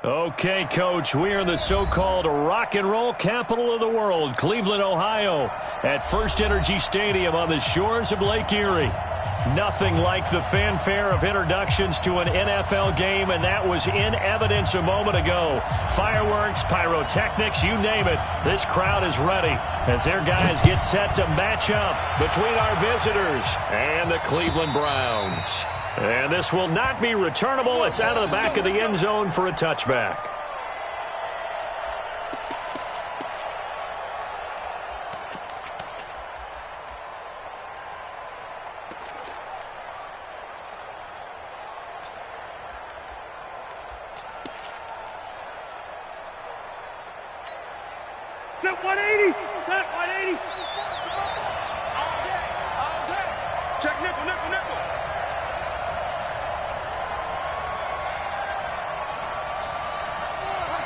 Okay, Coach, we are in the so-called rock and roll capital of the world, Cleveland, Ohio, at First Energy Stadium on the shores of Lake Erie. Nothing like the fanfare of introductions to an NFL game, and that was in evidence a moment ago. Fireworks, pyrotechnics, you name it. This crowd is ready as their guys get set to match up between our visitors and the Cleveland Browns. And this will not be returnable. It's out of the back of the end zone for a touchback. Set 180! Set 180! All day. Check nickel.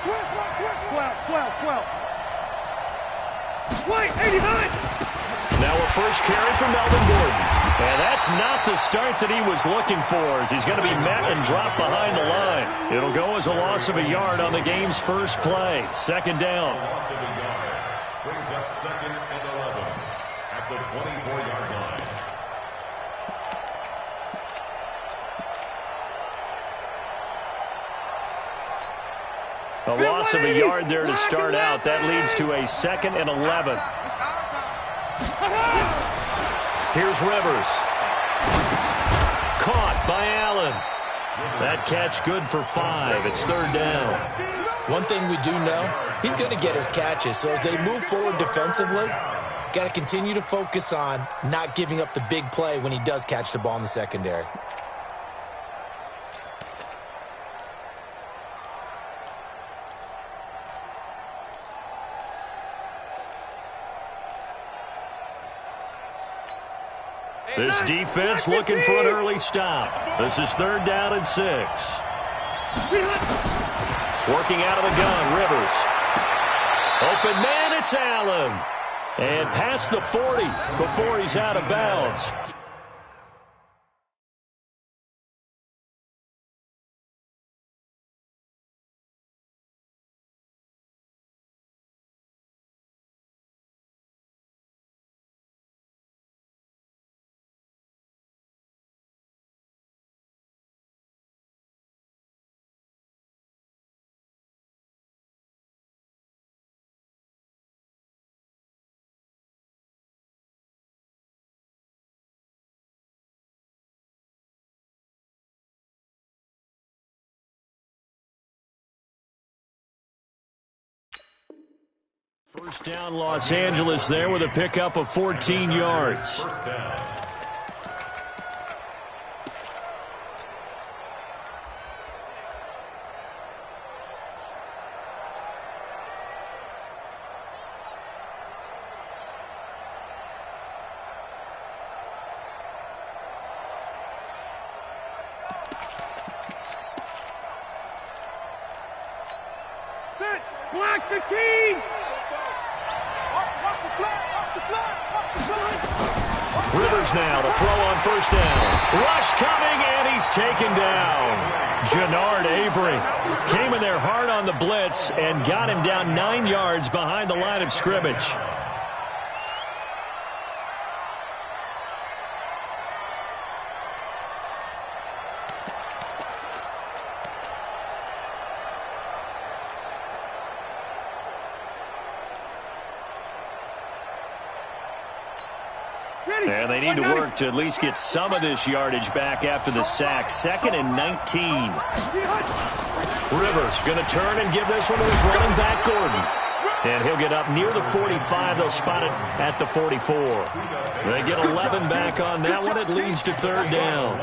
Switch. 12. Wait, 89! Now a first carry for Melvin Gordon. And that's not the start that he was looking for, as he's going to be met and dropped behind the line. It'll go as a loss of a yard on the game's first play. Second down. Loss of a yard brings up 2nd and 11 at the 24-yard line. A loss of a yard there to start out. That leads to a 2nd and 11. Here's Rivers. Caught by Allen. That catch good for 5. It's 3rd down. One thing we do know, he's going to get his catches. So as they move forward defensively, got to continue to focus on not giving up the big play when he does catch the ball in the secondary. This defense looking for an early stop. This is 3rd down and 6. Working out of the gun, Rivers. Open man, it's Allen. And past the 40 before he's out of bounds. First down, Los Angeles there with a pickup of 14 yards. First down. Set! Block the team! Rivers now to throw on first down. Rush coming, and he's taken down. Jannard Avery came in there hard on the blitz and got him down 9 yards behind the line of scrimmage. And they need to work to at least get some of this yardage back after the sack. 2nd and 19. Rivers going to turn and give this one to his running back, Gordon. And he'll get up near the 45. They'll spot it at the 44. They get 11 back on that one. It leads to 3rd down.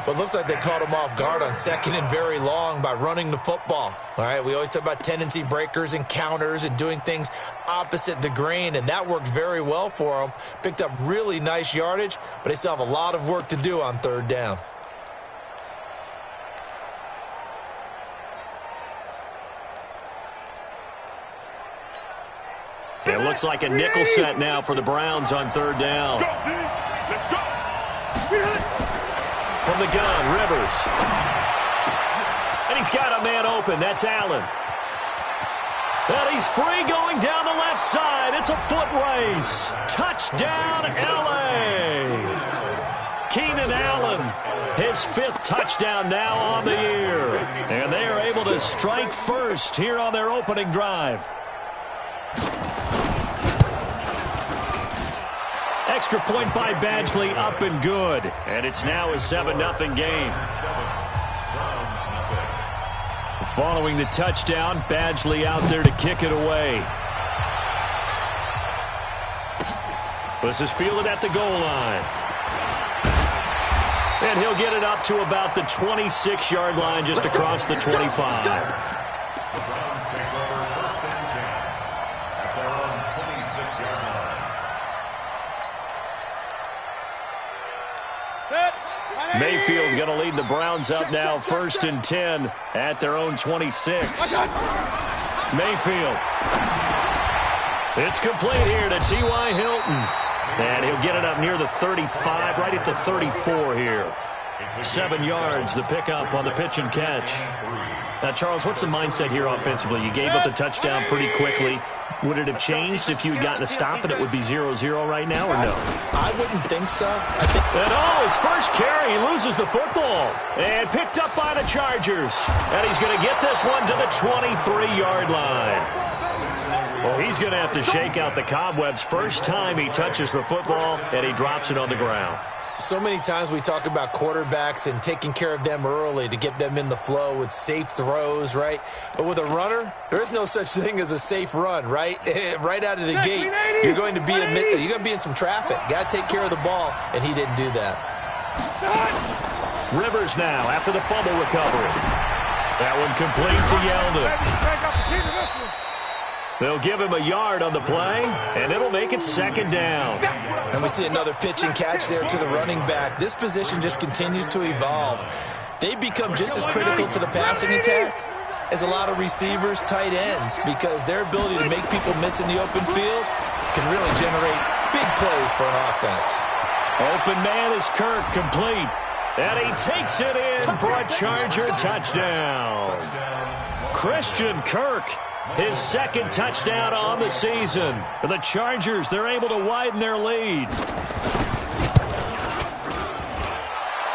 But it looks like they caught him off guard on 2nd and very long by running the football. All right, we always talk about tendency breakers and counters and doing things opposite the grain, and that worked very well for them. Picked up really nice yardage, but they still have a lot of work to do on 3rd down. It looks like a nickel set now for the Browns on 3rd down. Let's go. From the gun, Rivers. And he's got a man open. That's Allen. And he's free going down the left side. It's a foot race. Touchdown, L.A. Keenan Allen, his 5th touchdown now on the year. And they are able to strike first here on their opening drive. Extra point by Badgley, up and good. And it's now a 7-0 game. Following the touchdown, Badgley out there to kick it away. This is fielded at the goal line. And he'll get it up to about the 26-yard line, just across the 25. The Browns take over 1st and 10 at their own 26-yard line. Mayfield going to lead the Browns up now, 1st and 10 at their own 26. Mayfield. It's complete here to T.Y. Hilton. And he'll get it up near the 35, right at the 34 here. 7 yards, the pickup on the pitch and catch. Now, Charles, what's the mindset here offensively? You gave up the touchdown pretty quickly. Would it have changed if you had gotten a stop and it would be 0-0 right now, or no? I wouldn't think so. His first carry, he loses the football. And picked up by the Chargers. And he's going to get this one to the 23-yard line. Well, he's going to have to shake out the cobwebs. First time he touches the football, and he drops it on the ground. So many times we talk about quarterbacks and taking care of them early to get them in the flow with safe throws, right? But with a runner, there is no such thing as a safe run, right? Right out of the gate, you're going to be in some traffic. Got to take care of the ball, and he didn't do that. Rivers now after the fumble recovery. That one complete to Yeldon. They'll give him a yard on the play, and it'll make it 2nd down. And we see another pitch and catch there to the running back. This position just continues to evolve. They become just as critical to the passing attack as a lot of receivers, tight ends, because their ability to make people miss in the open field can really generate big plays for an offense. Open man is Kirk, complete. And he takes it in for a Charger touchdown. Christian Kirk. His 2nd touchdown on the season. The Chargers, they're able to widen their lead.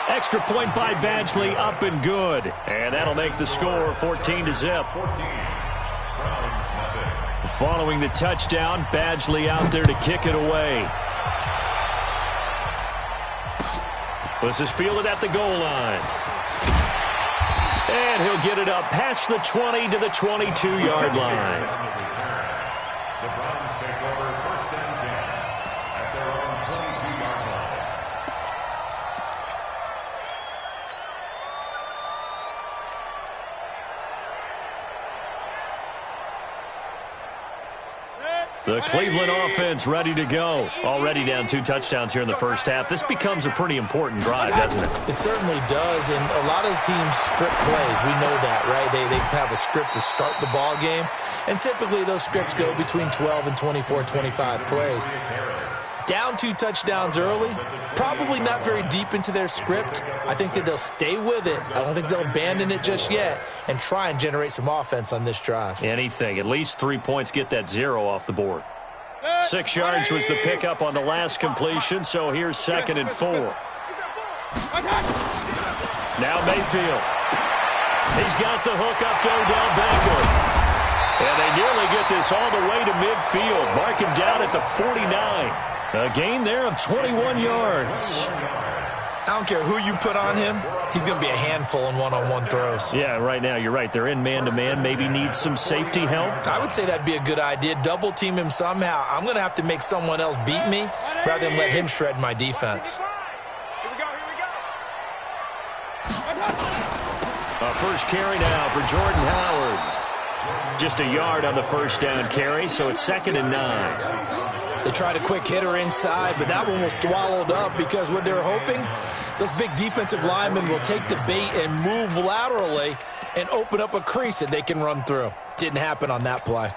Extra point by Badgley, up and good. And that'll make the score 14-0. Following the touchdown, Badgley out there to kick it away. This is fielded at the goal line. And he'll get it up past the 20 to the 22-yard line. The Browns take over 1st and 10 at their own 22-yard line. The Cleveland offense ready to go. Already down 2 touchdowns here in the first half. This becomes a pretty important drive, doesn't it? It certainly does, and a lot of the teams script plays. We know that, right? They have a script to start the ball game, and typically those scripts go between 12 and 24, 25 plays. Down 2 touchdowns early, probably not very deep into their script. I think that they'll stay with it. I don't think they'll abandon it just yet and try and generate some offense on this drive. Anything. At least 3 points, get that 0 off the board. 6 yards was the pickup on the last completion, so here's 2nd and 4. Now Mayfield. He's got the hook up to Odell Beckham. And they nearly get this all the way to midfield. Mark him down at the 49. A gain there of 21 yards. I don't care who you put on him. He's going to be a handful in one-on-one throws. Yeah, right now you're right. They're in man-to-man. Maybe needs some safety help. I would say that'd be a good idea. Double team him somehow. I'm going to have to make someone else beat me rather than let him shred my defense. A first carry now for Jordan Howard. Just a yard on the first down carry, so it's 2nd and 9. They tried a quick hitter inside, but that one was swallowed up because what they're hoping, those big defensive linemen will take the bait and move laterally and open up a crease that they can run through. Didn't happen on that play.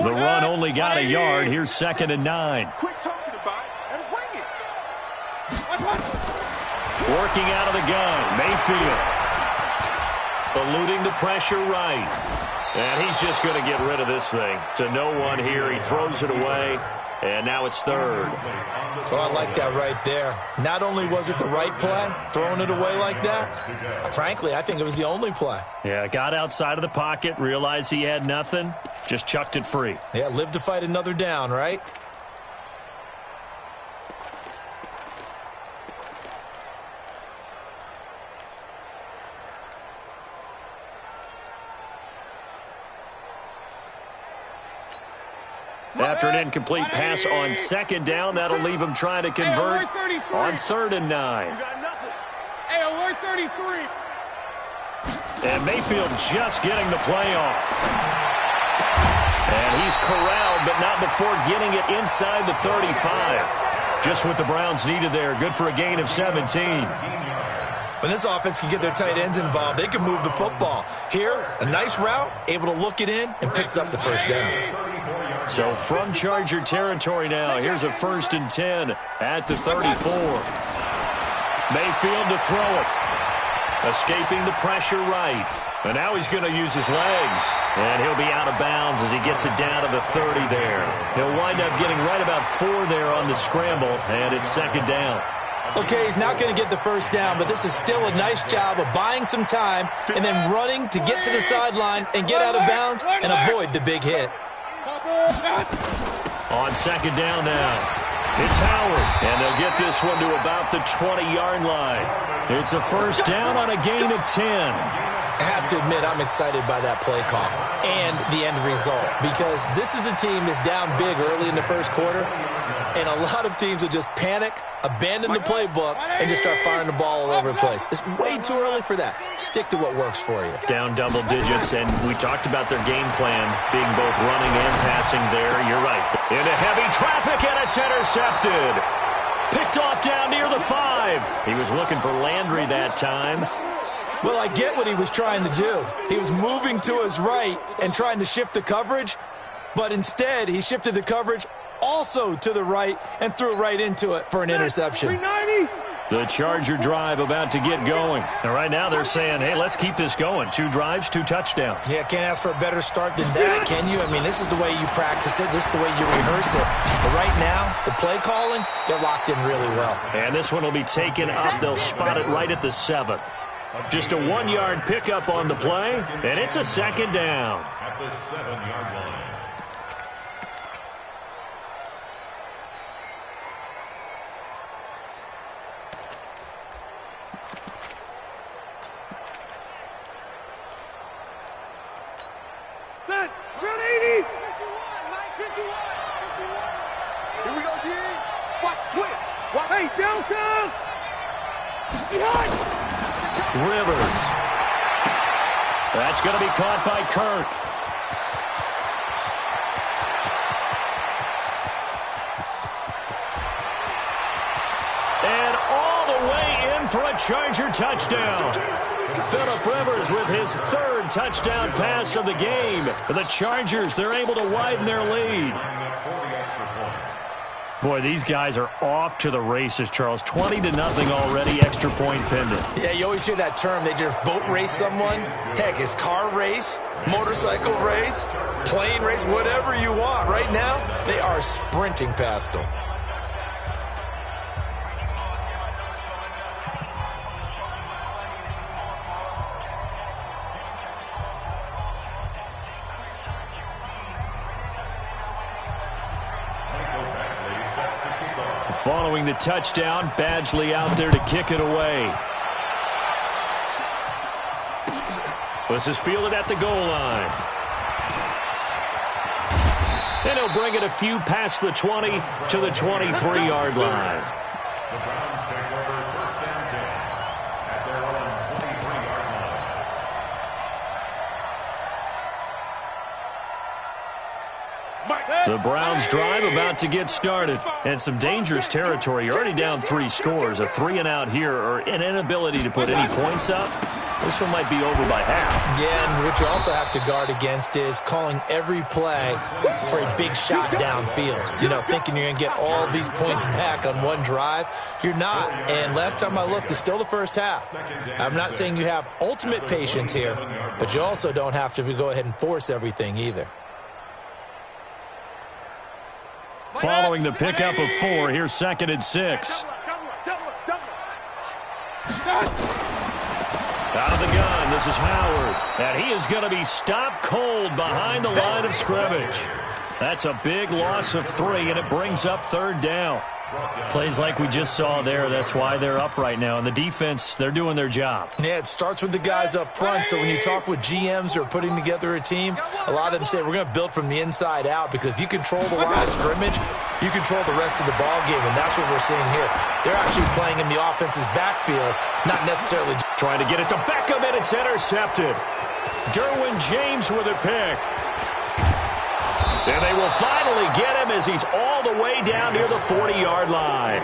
The run only got a yard. Here's 2nd and 9. Quit talking about it and bring it. Working out of the gun, Mayfield. Eluding the pressure right. And he's just going to get rid of this thing. To no one here. He throws it away. And now it's 3rd. Oh, I like that right there. Not only was it the right play, throwing it away like that, frankly, I think it was the only play. Yeah, got outside of the pocket, realized he had nothing, just chucked it free. Yeah, live to fight another down, right? After an incomplete pass on 2nd down, that'll leave him trying to convert on 3rd and 9. Hey, alert 33. And Mayfield just getting the play off. And he's corralled, but not before getting it inside the 35. Just what the Browns needed there. Good for a gain of 17. When this offense can get their tight ends involved, they can move the football. Here, a nice route, able to look it in, and picks up the 1st down. So from Charger territory now, here's a 1st and 10 at the 34. Mayfield to throw it. Escaping the pressure right. And now he's going to use his legs. And he'll be out of bounds as he gets it down to the 30 there. He'll wind up getting right about 4 there on the scramble, and it's 2nd down. Okay, he's not going to get the 1st down, but this is still a nice job of buying some time and then running to get to the sideline and get out of bounds and avoid the big hit. On 2nd down now, it's Howard, and they'll get this one to about the 20-yard line. It's a 1st down on a gain of 10. I have to admit, I'm excited by that play call and the end result because this is a team that's down big early in the 1st quarter, and a lot of teams will just panic, abandon the playbook, and just start firing the ball all over the place. It's way too early for that. Stick to what works for you. Down double digits, and we talked about their game plan being both running and passing there. You're right. Into heavy traffic, and it's intercepted. Picked off down near the 5. He was looking for Landry that time. Well, I get what he was trying to do. He was moving to his right and trying to shift the coverage, but instead he shifted the coverage also to the right and threw right into it for an interception. 390. The Charger drive about to get going. And right now they're saying, hey, let's keep this going. 2 drives, 2 touchdowns. Yeah, can't ask for a better start than that, can you? I mean, this is the way you practice it. This is the way you rehearse it. But right now, the play calling, they're locked in really well. And this one will be taken up. They'll spot it right at the 7. Just a 1-yard pickup on the play, and it's a 2nd down. At the 7-yard line. Set. 180. 51. Here we go, G. Watch quick. Watch. Hey, Delta. Behind. Rivers. That's going to be caught by Kirk. And all the way in for a Charger touchdown. Phillip Rivers with his 3rd touchdown pass of the game. The Chargers, they're able to widen their lead. Boy, these guys are off to the races, Charles. 20-0 already, extra point pending. Yeah, you always hear that term. They just boat race someone. Heck, it's car race, motorcycle race, plane race, whatever you want. Right now, they are sprinting past them. Following the touchdown, Badgley out there to kick it away. This is fielded at the goal line. And he'll bring it a few past the 20 to the 23-yard line. The Browns take over 1st and 10 at their own 23-yard line. The Browns drive about to get started. And some dangerous territory. You're already down 3 scores. A 3-and-out here or an inability to put any points up. This one might be over by half. Yeah, and what you also have to guard against is calling every play for a big shot downfield. You know, thinking you're going to get all these points back on one drive. You're not. And last time I looked, it's still the first half. I'm not saying you have ultimate patience here, but you also don't have to go ahead and force everything either. Following the pickup of 4, here's 2nd and 6. Out of the gun, this is Howard. And he is going to be stopped cold behind the line of scrimmage. That's a big loss of 3, and it brings up 3rd down. Plays like we just saw there, that's why they're up right now. And the defense, they're doing their job. Yeah, it starts with the guys up front. So when you talk with GMs who are putting together a team, a lot of them say we're going to build from the inside out, because if you control the line of scrimmage, you control the rest of the ball game, and that's what we're seeing here. They're actually playing in the offense's backfield, not necessarily trying to get it to Beckham, and it's intercepted. Derwin James with a pick. And they will finally get him as he's all the way down near the 40-yard line.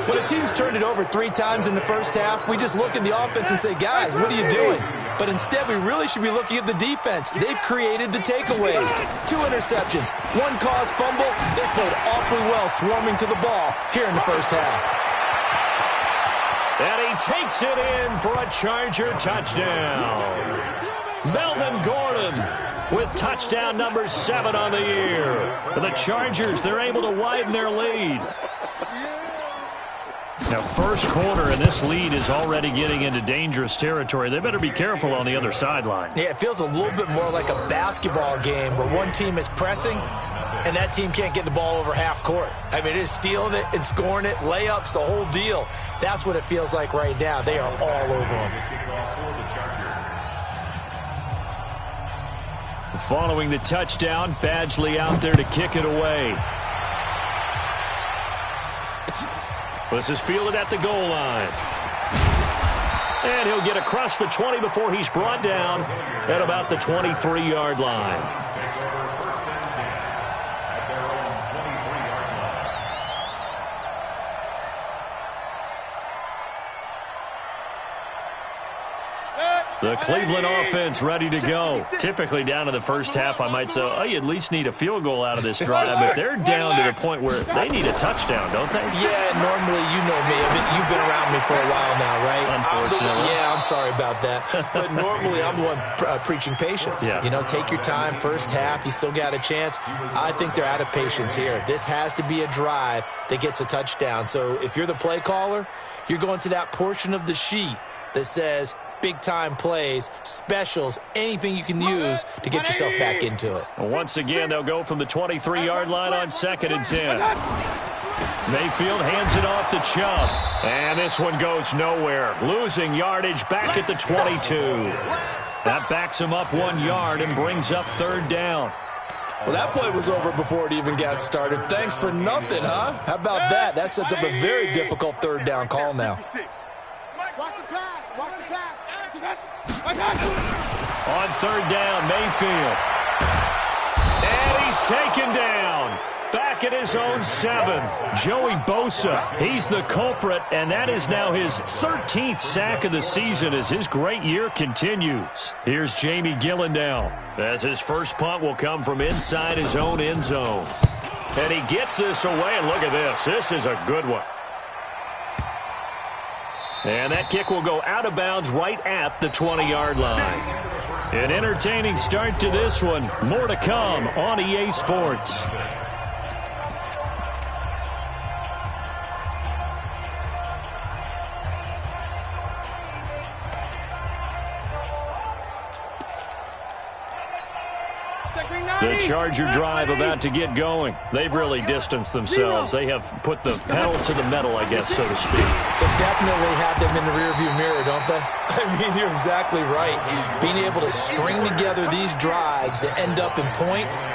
When a team's turned it over 3 times in the first half, we just look at the offense and say, guys, what are you doing? But instead, we really should be looking at the defense. They've created the takeaways. 2 interceptions, 1 caused fumble. They played awfully well swarming to the ball here in the first half. And he takes it in for a Charger touchdown. Melvin Gordon with touchdown number 7 on the year. For the Chargers, they're able to widen their lead. Now, first quarter, and this lead is already getting into dangerous territory. They better be careful on the other sideline. Yeah, it feels a little bit more like a basketball game where one team is pressing and that team can't get the ball over half court. I mean, it is stealing it and scoring it, layups, the whole deal. That's what it feels like right now. They are all over them. Following the touchdown, Badgley out there to kick it away. This is fielded at the goal line. And he'll get across the 20 before he's brought down at about the 23-yard line. The Cleveland offense ready to go. Typically down to the first half, I might say, oh, you at least need a field goal out of this drive. But they're down to the point where they need a touchdown, don't they? Yeah, normally, you know me. I mean, you've been around me for a while now, right? Unfortunately. I'm sorry about that. But normally, I'm the one preaching patience. Yeah. You know, take your time. First half, you still got a chance. I think they're out of patience here. This has to be a drive that gets a touchdown. So if you're the play caller, you're going to that portion of the sheet that says big-time plays, specials, anything you can use to get yourself back into it. Once again, they'll go from the 23-yard line on 2nd and 10. Mayfield hands it off to Chubb. And this one goes nowhere. Losing yardage back at the 22. That backs him up 1 yard and brings up 3rd down. Well, that play was over before it even got started. Thanks for nothing, huh? How about that? That sets up a very difficult 3rd down call now. Watch the pass. Watch the pass. On 3rd down, Mayfield. And he's taken down. Back at his own 7. Joey Bosa, he's the culprit, and that is now his 13th sack of the season as his great year continues. Here's Jamie Gillendow as his first punt will come from inside his own end zone. And he gets this away, and look at this. This is a good one. And that kick will go out of bounds right at the 20-yard line. An entertaining start to this one. More to come on EA Sports. The Charger drive about to get going. They've really distanced themselves. They have put the pedal to the metal, I guess, so to speak. So definitely have them in the rearview mirror, don't they? I mean, you're exactly right. Being able to string together these drives that end up in points,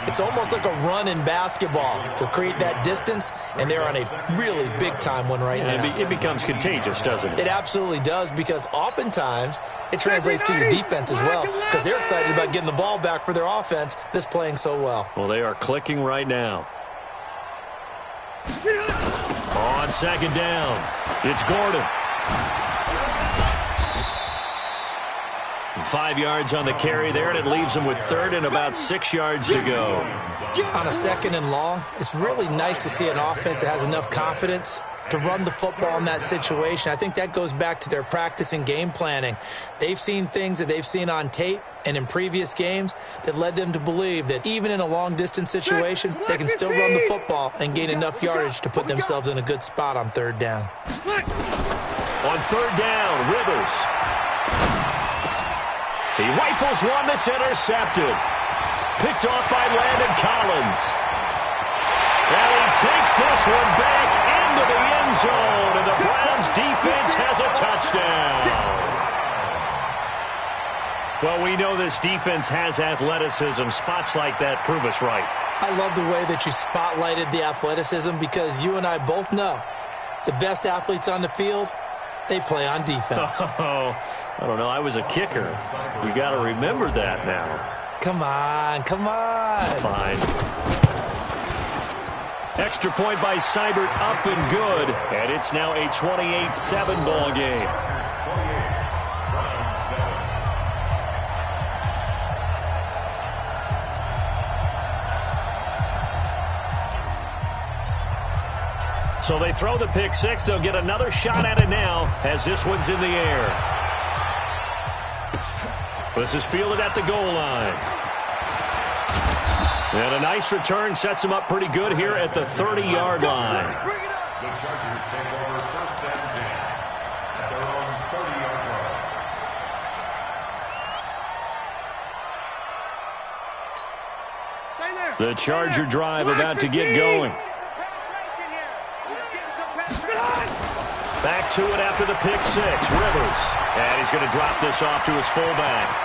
it's almost like a run in basketball to create that distance, and they're on a really big-time one right now. It becomes contagious, doesn't it? It absolutely does, because oftentimes it translates to your defense as well, because they're excited about getting the ball back for their offense that's playing so well. Well, they are clicking right now. On 2nd down, it's Gordon. 5 yards on the carry there, and it leaves them with third and about 6 yards to go. On a 2nd and long, it's really nice to see an offense that has enough confidence to run the football in that situation. I think that goes back to their practice and game planning. They've seen things that they've seen on tape and in previous games that led them to believe that even in a long-distance situation, they can still run the football and gain enough yardage to put themselves in a good spot on 3rd down. On 3rd down, Rivers. He rifles one that's intercepted. Picked off by Landon Collins. And he takes this one back into the end zone, and the Browns defense has a touchdown. Well, we know this defense has athleticism. Spots like that prove us right. I love the way that you spotlighted the athleticism, because you and I both know the best athletes on the field, they play on defense. Oh, I don't know. I was a kicker. You got to remember that now. Come on, come on. Fine. Extra point by Seibert, up and good. And it's now a 28-7 ball game. So they throw the pick six. They'll get another shot at it now as this one's in the air. This is fielded at the goal line. And a nice return sets him up pretty good here at the 30-yard line. The Chargers take over 1st and 10 at their own 30-yard line. The Charger drive about to get going. Back to it after the pick six. Rivers. And he's going to drop this off to his fullback.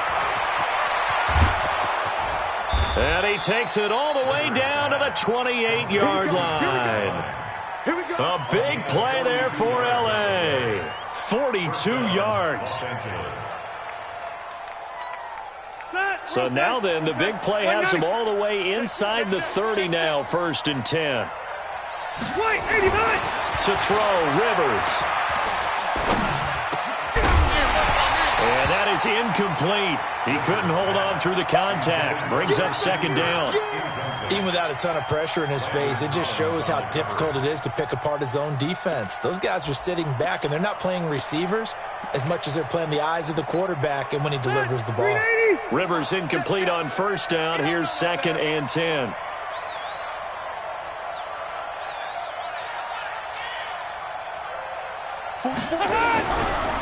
And he takes it all the way down to the 28-yard line. A big play there for L.A. 42 yards. So now then, the big play has him all the way inside the 30 now, 1st and 10. To throw, Rivers. And that is incomplete. He couldn't hold on through the contact. Brings up 2nd down. Even without a ton of pressure in his face, it just shows how difficult it is to pick apart his own defense. Those guys are sitting back, and they're not playing receivers as much as they're playing the eyes of the quarterback and when he delivers the ball. Rivers incomplete on 1st down. Here's 2nd and 10.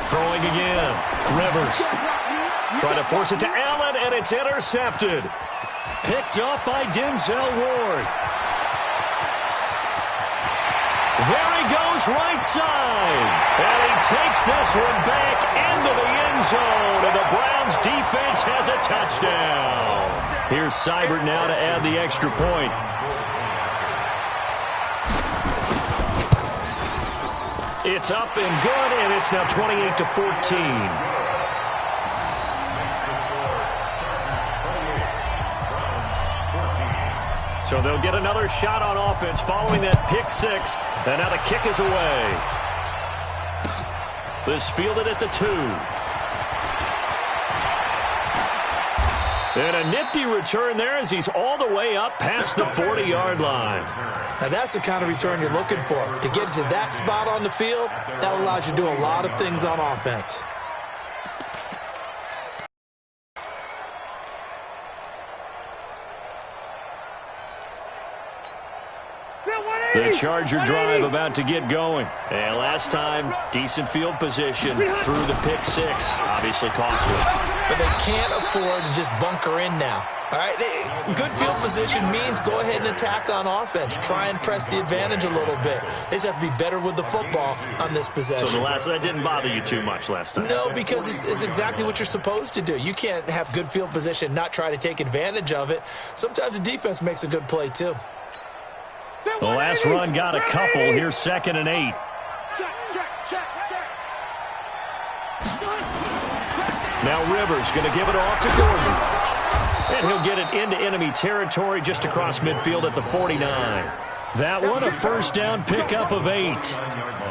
Throwing again. Rivers. Trying to force it to Allen, and it's intercepted. Picked off by Denzel Ward. There he goes, right side. And he takes this one back into the end zone, and the Browns defense has a touchdown. Here's Seibert now to add the extra point. It's up and good, and it's now 28-14. So they'll get another shot on offense following that pick six, and now the kick is away. This fielded at the 2. And a nifty return there as he's all the way up past the 40-yard line. Now that's the kind of return you're looking for. To get to that spot on the field, that allows you to do a lot of things on offense. The Charger drive about to get going. And last time, decent field position through the pick six. Obviously costly. But they can't afford to just bunker in now. All right, good field position means go ahead and attack on offense. Try and press the advantage a little bit. They just have to be better with the football on this possession. So that didn't bother you too much last time? No, because it's exactly what you're supposed to do. You can't have good field position and not try to take advantage of it. Sometimes the defense makes a good play, too. The last run got a couple. Here's 2nd and 8. Now Rivers going to give it off to Gordon. And he'll get it into enemy territory just across midfield at the 49. That one a first down pickup of 8.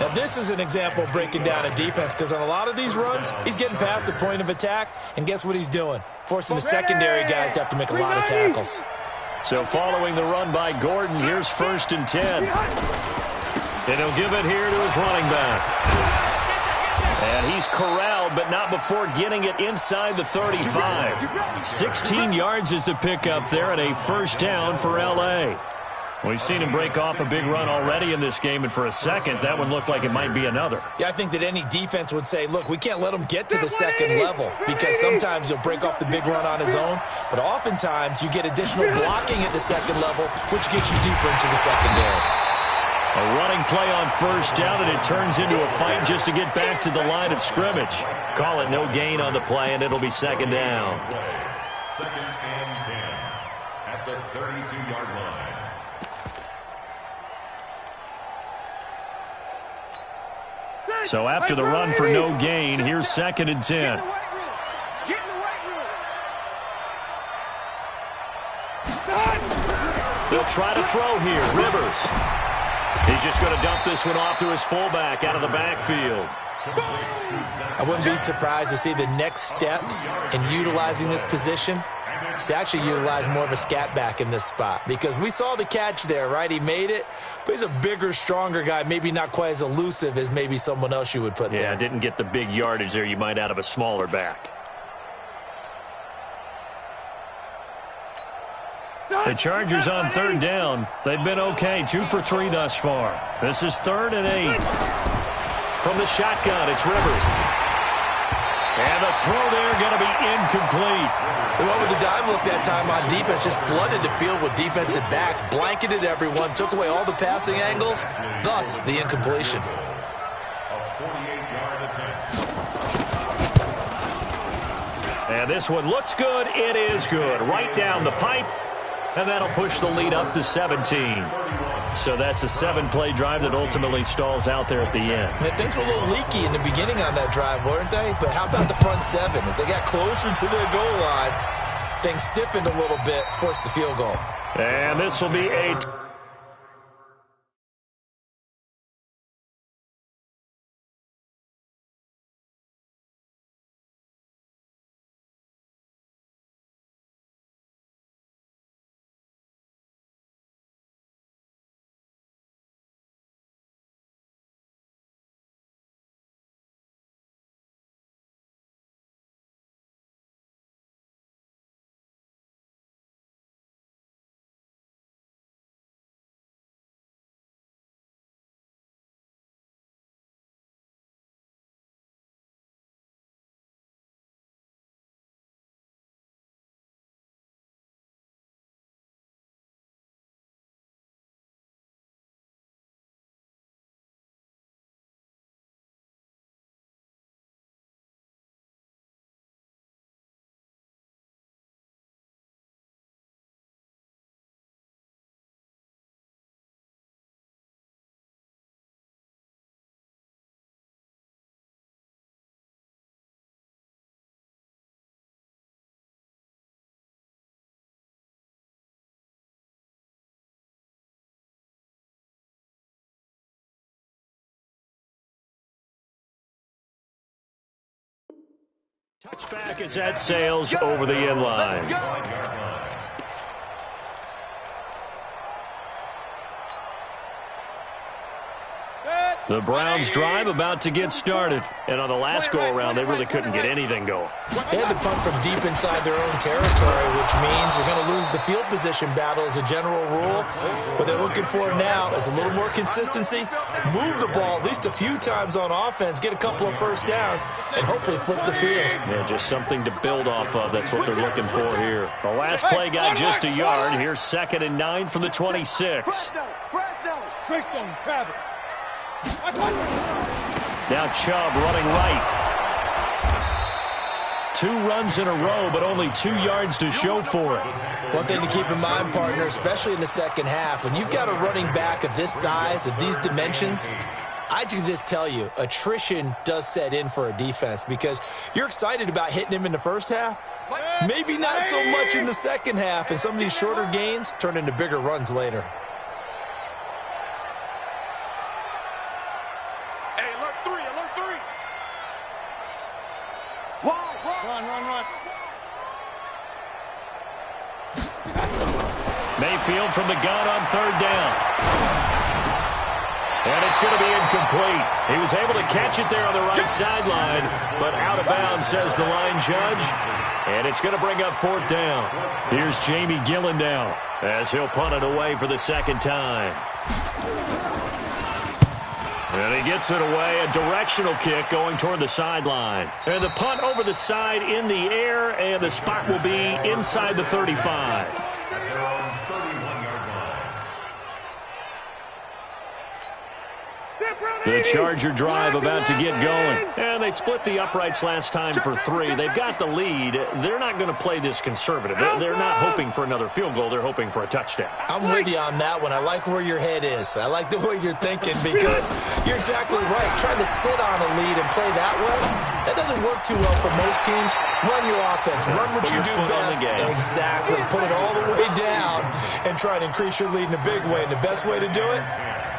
Now, this is an example of breaking down a defense because on a lot of these runs, he's getting past the point of attack, and guess what he's doing? Forcing the secondary guys to have to make a lot of tackles. So following the run by Gordon, here's 1st and 10. And he'll give it here to his running back. And he's corralled, but not before getting it inside the 35. 16 yards is the pickup there, and a first down for L.A. We've seen him break off a big run already in this game, and for a second, that one looked like it might be another. Yeah, I think that any defense would say, look, we can't let him get to the second level because sometimes he'll break off the big run on his own, but oftentimes you get additional blocking at the second level, which gets you deeper into the secondary. A running play on first down, and it turns into a fight just to get back to the line of scrimmage. Call it no gain on the play, and it'll be second down. 2nd and 10 at the 32-yard line. So after the run for no gain, here's 2nd and 10. Get in the weight room. Get in the weight room. They'll try to throw here. Rivers. He's just going to dump this one off to his fullback out of the backfield. I wouldn't be surprised to see the next step in utilizing this position is to actually utilize more of a scat back in this spot because we saw the catch there, right? He made it, but he's a bigger, stronger guy, maybe not quite as elusive as maybe someone else you would put there. Yeah, didn't get the big yardage there you might out of a smaller back. The Chargers on 3rd down. They've been okay, 2 for 3 thus far. This is 3rd and 8. From the shotgun, it's Rivers. And the throw there going to be incomplete. The one with the dime look that time on defense just flooded the field with defensive backs, blanketed everyone, took away all the passing angles, thus the incompletion. A 48-yard attempt. And this one looks good. It is good. Right down the pipe. And that'll push the lead up to 17. So that's a 7-play drive that ultimately stalls out there at the end. And things were a little leaky in the beginning on that drive, weren't they? But how about the front 7? As they got closer to the goal line, things stiffened a little bit, forced the field goal. And this will be a... Touchback is at Sales over the end line. The Browns drive about to get started. And on the last go-around, they really couldn't get anything going. They had to punt from deep inside their own territory, which means they're going to lose the field position battle as a general rule. What they're looking for now is a little more consistency, move the ball at least a few times on offense, get a couple of first downs, and hopefully flip the field. Yeah, just something to build off of. That's what they're looking for here. The last play got just a yard. Here's 2nd and 9 from the 26. Greystone, Travis. Now Chubb running right. 2 runs in a row, but only 2 yards to show for it. One thing to keep in mind, partner, especially in the second half, when you've got a running back of this size, of these dimensions, I can just tell you, attrition does set in for a defense because you're excited about hitting him in the first half. Maybe not so much in the second half, and some of these shorter gains turn into bigger runs later. Mayfield from the gun on third down. And it's going to be incomplete. He was able to catch it there on the right sideline, but out of bounds, says the line judge. And it's going to bring up fourth down. Here's Jamie Gillen now as he'll punt it away for the second time. And he gets it away, a directional kick going toward the sideline. And the punt over the side in the air, and the spot will be inside the 35. The Charger drive about to get going. And they split the uprights last time for 3. They've got the lead. They're not going to play this conservative. They're not hoping for another field goal. They're hoping for a touchdown. I'm with you on that one. I like where your head is. I like the way you're thinking because you're exactly right. Trying to sit on a lead and play that way, that doesn't work too well for most teams. Run your offense. Run what you do best. Exactly. Put it all the way down and try and increase your lead in a big way. And the best way to do it,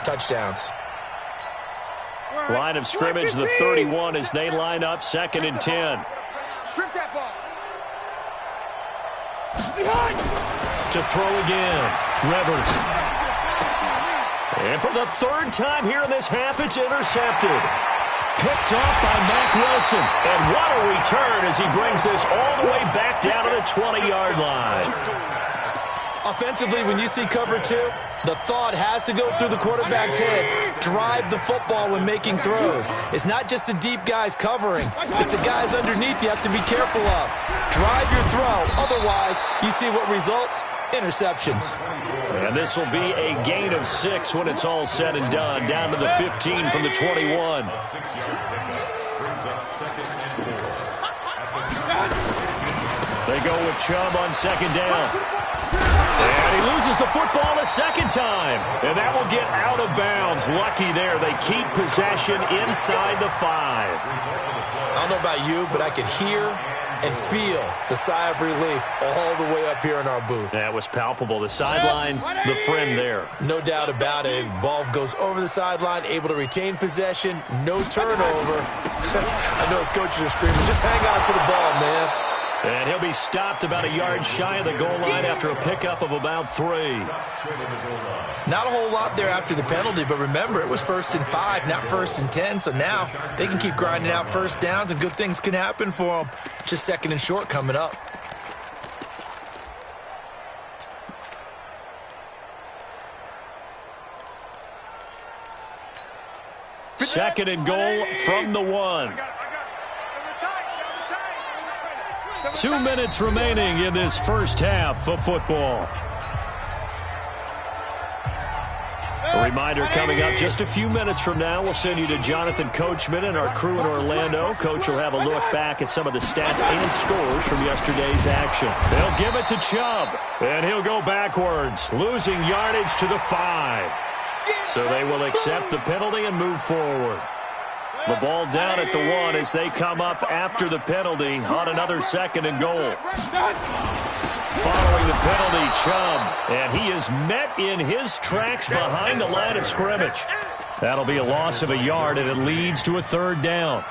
touchdowns. Line of scrimmage, the 31 as they line up, 2nd and 10. Strip that ball. To throw again, Rivers. And for the 3rd time here in this half, it's intercepted. Picked off by Mack Wilson. And what a return as he brings this all the way back down to the 20-yard line. Offensively, when you see cover 2, the thought has to go through the quarterback's head. Drive the football when making throws. It's not just the deep guys covering. It's the guys underneath you have to be careful of. Drive your throw. Otherwise, you see what results? Interceptions. And this will be a gain of 6 when it's all said and done. Down to the 15 from the 21. They go with Chubb on 2nd down. And he loses the football a 2nd time. And that will get out of bounds. Lucky there. They keep possession inside the 5. I don't know about you, but I could hear and feel the sigh of relief all the way up here in our booth. That was palpable. The sideline, the friend there. No doubt about it. Ball goes over the sideline, able to retain possession, no turnover. I know his coaches are screaming, just hang on to the ball, man. And he'll be stopped about a yard shy of the goal line after a pickup of about 3. Not a whole lot there after the penalty, but remember, it was 1st and 5, not 1st and 10, so now they can keep grinding out first downs and good things can happen for them. Just 2nd and short coming up. Second and goal from the 1. 2 minutes remaining in this first half of football. A reminder coming up just a few minutes from now. We'll send you to Jonathan Coachman and our crew in Orlando. Coach will have a look back at some of the stats and scores from yesterday's action. They'll give it to Chubb, and he'll go backwards, losing yardage to the 5. So they will accept the penalty and move forward. The ball down at the 1 as they come up after the penalty on another 2nd and goal. Following the penalty, Chubb, and he is met in his tracks behind the line of scrimmage. That'll be a loss of a yard, and it leads to a 3rd down.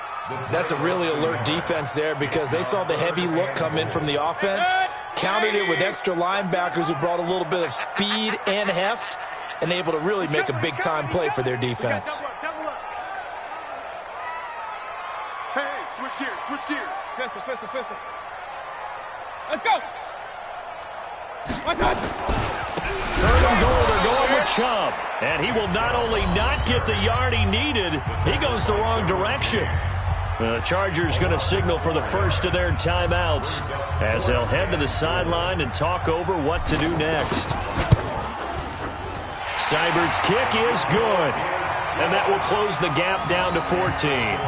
That's a really alert defense there because they saw the heavy look come in from the offense, countered it with extra linebackers who brought a little bit of speed and heft, and able to really make a big-time play for their defense. Switch gears, switch gears. Pistol. Let's go. 3rd and goal, they're going with Chubb. And he will not only not get the yard he needed, he goes the wrong direction. The Chargers going to signal for the first of their timeouts as they'll head to the sideline and talk over what to do next. Seibert's kick is good. And that will close the gap down to 14.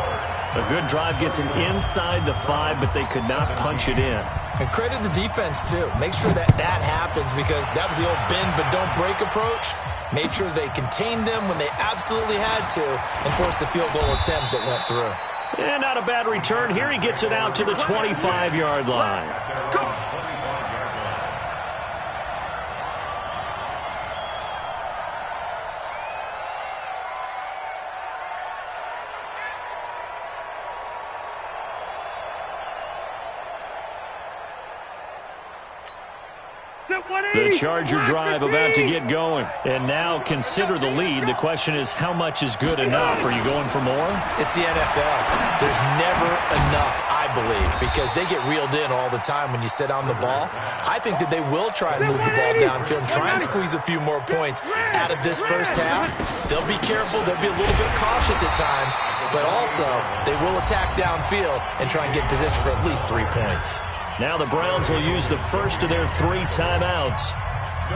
A good drive gets him inside the 5, but they could not punch it in. And credit the defense, too. Make sure that happens because that was the old bend but don't break approach. Made sure they contained them when they absolutely had to and forced the field goal attempt that went through. And not a bad return here. He gets it out to the 25-yard line. The Charger drive about to get going. And now consider the lead. The question is, how much is good enough? Are you going for more? It's the NFL. There's never enough, I believe, because they get reeled in all the time when you sit on the ball. I think that they will try and move the ball downfield and try and squeeze a few more points out of this first half. They'll be careful. They'll be a little bit cautious at times, but also they will attack downfield and try and get in position for at least 3 points. Now the Browns will use the first of their 3 timeouts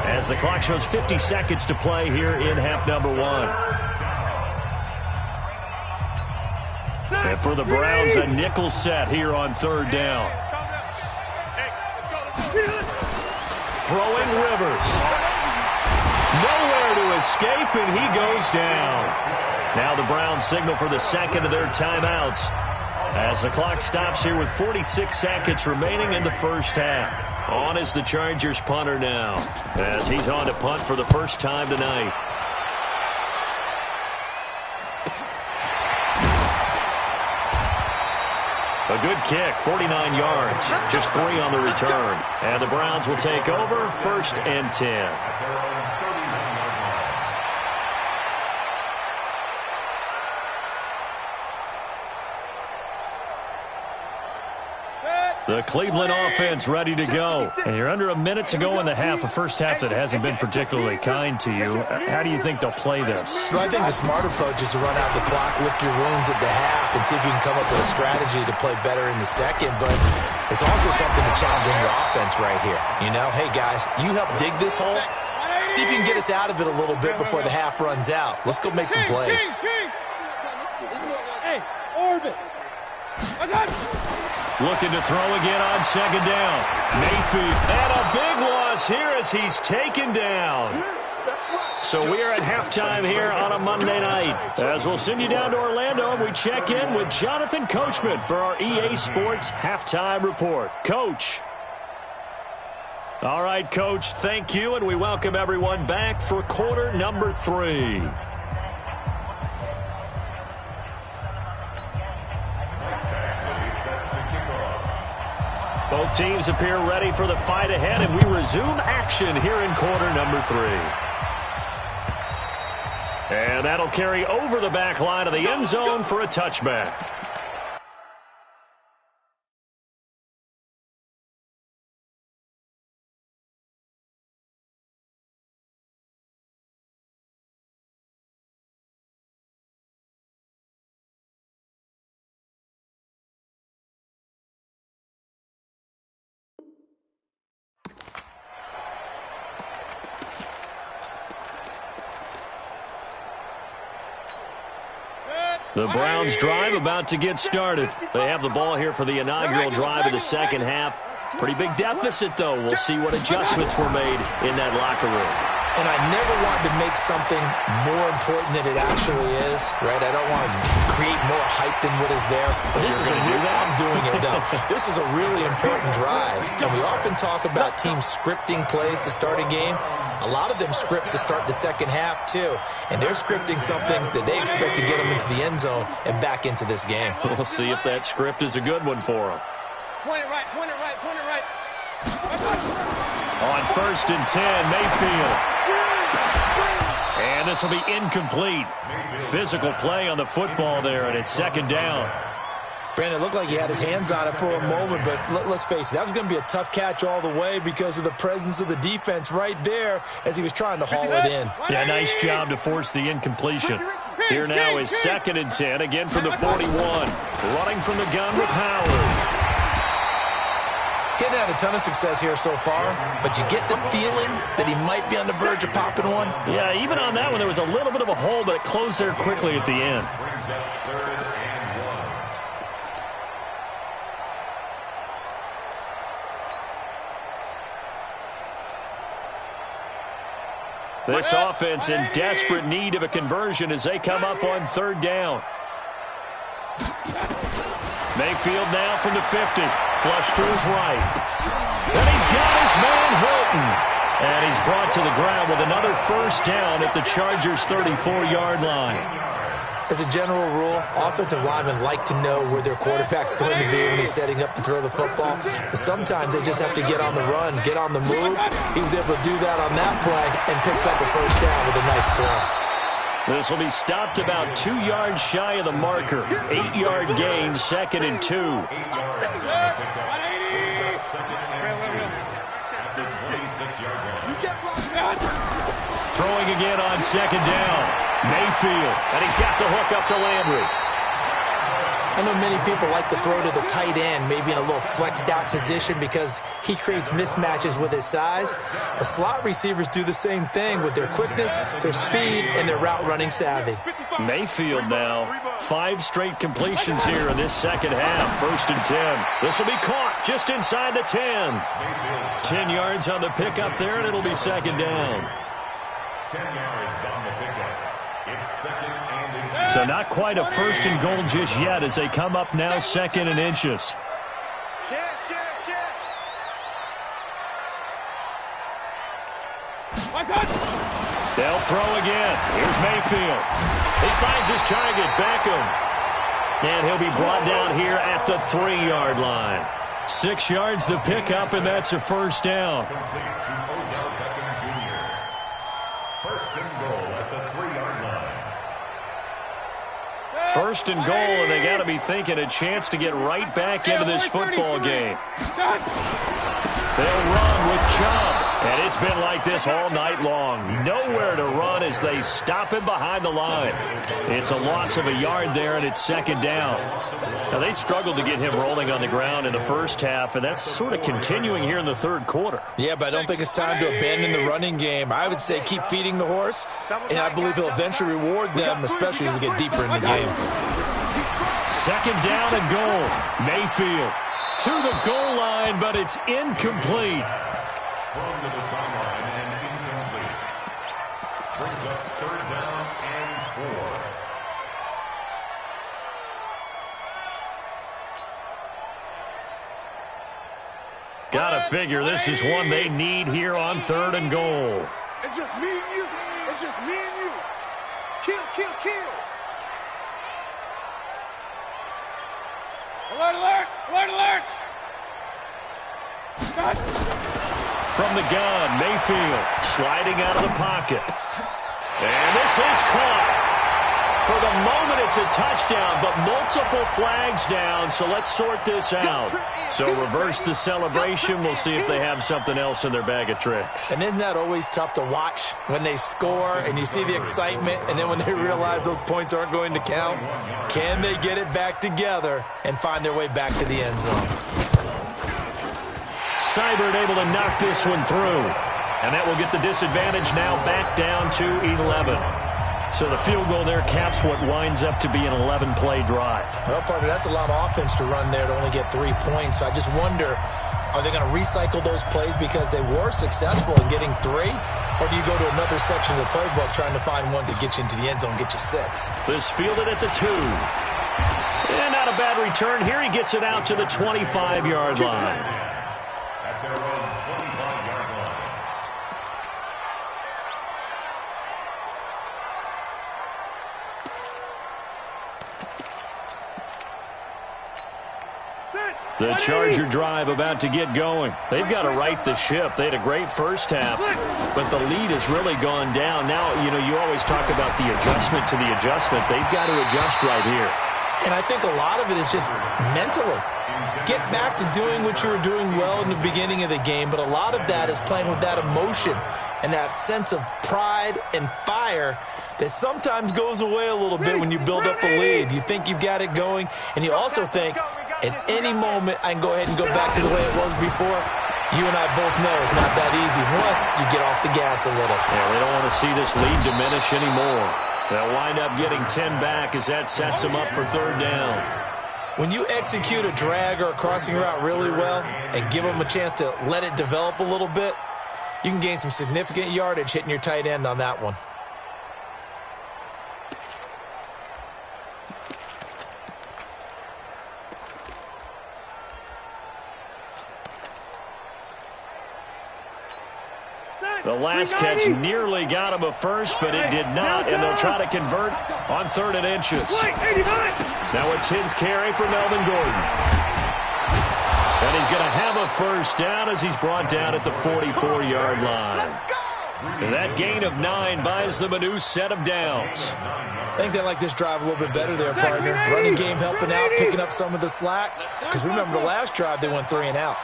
as the clock shows 50 seconds to play here in half number 1. And for the Browns, a nickel set here on 3rd down. Throwing Rivers. Nowhere to escape, and he goes down. Now the Browns signal for the second of their timeouts as the clock stops here with 46 seconds remaining in the first half. On is the Chargers punter now, as he's on to punt for the first time tonight. A good kick, 49 yards, just 3 on the return. And the Browns will take over 1st and 10. The Cleveland offense ready to go. And you're under a minute to go in the half. A first half that hasn't been particularly kind to you. How do you think they'll play this? Well, I think the smart approach is to run out the clock, lick your wounds at the half, and see if you can come up with a strategy to play better in the second. But it's also something to challenge in your offense right here. You know, hey, guys, you help dig this hole. See if you can get us out of it a little bit before the half runs out. Let's go make some plays. Hey, orbit. I got it. Looking to throw again on 2nd down. Mayfield, and a big loss here as he's taken down. So we are at halftime here on a Monday night. As we'll send you down to Orlando, and we check in with Jonathan Coachman for our EA Sports Halftime Report. Coach. All right, Coach, thank you, and we welcome everyone back for quarter number 3. Both teams appear ready for the fight ahead, and we resume action here in quarter number 3. And that'll carry over the back line of the end zone for a touchback. The Browns drive about to get started. They have the ball here for the inaugural drive of the second half. Pretty big deficit, though. We'll see what adjustments were made in that locker room. And I never wanted to make something more important than it actually is, right? I don't want to create more hype than what is there. But this is I'm doing it, though. This is a really important drive. And we often talk about teams scripting plays to start a game. A lot of them script to start the second half, too. And they're scripting something that they expect to get them into the end zone and back into this game. We'll see if that script is a good one for them. Point it right, point it right, point it right. On 1st and 10, Mayfield. And this will be incomplete. Physical play on the football there, and it's 2nd down. Brandon, it looked like he had his hands on it for a moment, but let's face it, that was going to be a tough catch all the way because of the presence of the defense right there as he was trying to haul it in. Yeah, nice job to force the incompletion. Here now is 2nd and 10, again from the 41. Running from the gun with Howard. Getting had a ton of success here so far, but you get the feeling that he might be on the verge of popping one. Yeah, even on that one, there was a little bit of a hole, but it closed there quickly at the end. This offense in desperate need of a conversion as they come up on 3rd down. Mayfield now from the 50. Flush to his right. And he's got his man Hilton. And he's brought to the ground with another 1st down at the Chargers' 34-yard line. As a general rule, offensive linemen like to know where their quarterback's going to be when he's setting up to throw the football. But sometimes they just have to get on the run, get on the move. He was able to do that on that play and picks up a first down with a nice throw. This will be stopped about 2 yards shy of the marker. 8-yard gain, 2nd and 2. 8 yards on the pickup. At the 26-yard line. Throwing again on 2nd down. Mayfield, and he's got the hook up to Landry. I know many people like to throw to the tight end, maybe in a little flexed out position because he creates mismatches with his size. But slot receivers do the same thing with their quickness, their speed, and their route running savvy. Mayfield now, 5 straight completions here in this second half. 1st and 10. This will be caught just inside the 10. 10 yards on the pickup there, and it'll be 2nd down. 10 yards on the pickup. It's 2nd and inches. So not quite a 1st and goal just yet as they come up now 2nd and inches. They'll throw again. Here's Mayfield. He finds his target, Beckham. And he'll be brought down here at the 3-yard line. 6 yards the pickup, and that's a first down. First and goal at the 3-yard line. 1st and goal, and they got to be thinking a chance to get right back into this football game. They'll run with Chubb, and it's been like this all night long. Nowhere to run as they stop him behind the line. It's a loss of a yard there, and it's 2nd down. Now, they struggled to get him rolling on the ground in the first half, and that's sort of continuing here in the 3rd quarter. Yeah, but I don't think it's time to abandon the running game. I would say keep feeding the horse, and I believe he'll eventually reward them, especially as we get deeper in the game. 2nd down and goal. Mayfield to the goal line, but it's incomplete. Thrown to the sideline and incomplete. Brings up 3rd down and 4. Gotta figure this is one they need here on 3rd and goal. It's just me and you. It's just me and you. Kill, kill, kill. Alert, alert! Alert, alert! God. From the gun, Mayfield sliding out of the pocket. And this is caught. For the moment, it's a touchdown, but multiple flags down, so let's sort this out. So reverse the celebration. We'll see if they have something else in their bag of tricks. And isn't that always tough to watch when they score and you see the excitement, and then when they realize those points aren't going to count? Can they get it back together and find their way back to the end zone? Seibert able to knock this one through. And that will get the disadvantage now back down to 11. So the field goal there caps what winds up to be an 11-play drive. Well, partner, that's a lot of offense to run there to only get 3 points. So I just wonder, are they going to recycle those plays because they were successful in getting 3? Or do you go to another section of the playbook trying to find ones that get you into the end zone and get you 6? This fielded at the 2. And not a bad return here. He gets it out to the 25-yard line. At their own 25-yard line. The Charger drive about to get going. They've got to right the ship. They had a great first half, but the lead has really gone down. Now, you always talk about the adjustment to the adjustment. They've got to adjust right here. And I think a lot of it is just mentally. Get back to doing what you were doing well in the beginning of the game, but a lot of that is playing with that emotion and that sense of pride and fire that sometimes goes away a little bit when you build up a lead. You think you've got it going, and you also think, at any moment, I can go ahead and go back to the way it was before. You and I both know it's not that easy once you get off the gas a little. Yeah, they don't want to see this lead diminish anymore. They'll wind up getting 10 back as that sets them up for 3rd down. When you execute a drag or a crossing route really well and give them a chance to let it develop a little bit, you can gain some significant yardage hitting your tight end on that one. The last catch nearly got him a first, but it did not, and they'll try to convert on 3rd and inches. Now a 10th carry for Melvin Gordon. And he's going to have a first down as he's brought down at the 44-yard line. And that gain of 9 buys them a new set of downs. I think they like this drive a little bit better there, partner. Running game helping out, picking up some of the slack. Because remember, the last drive they went 3 and out.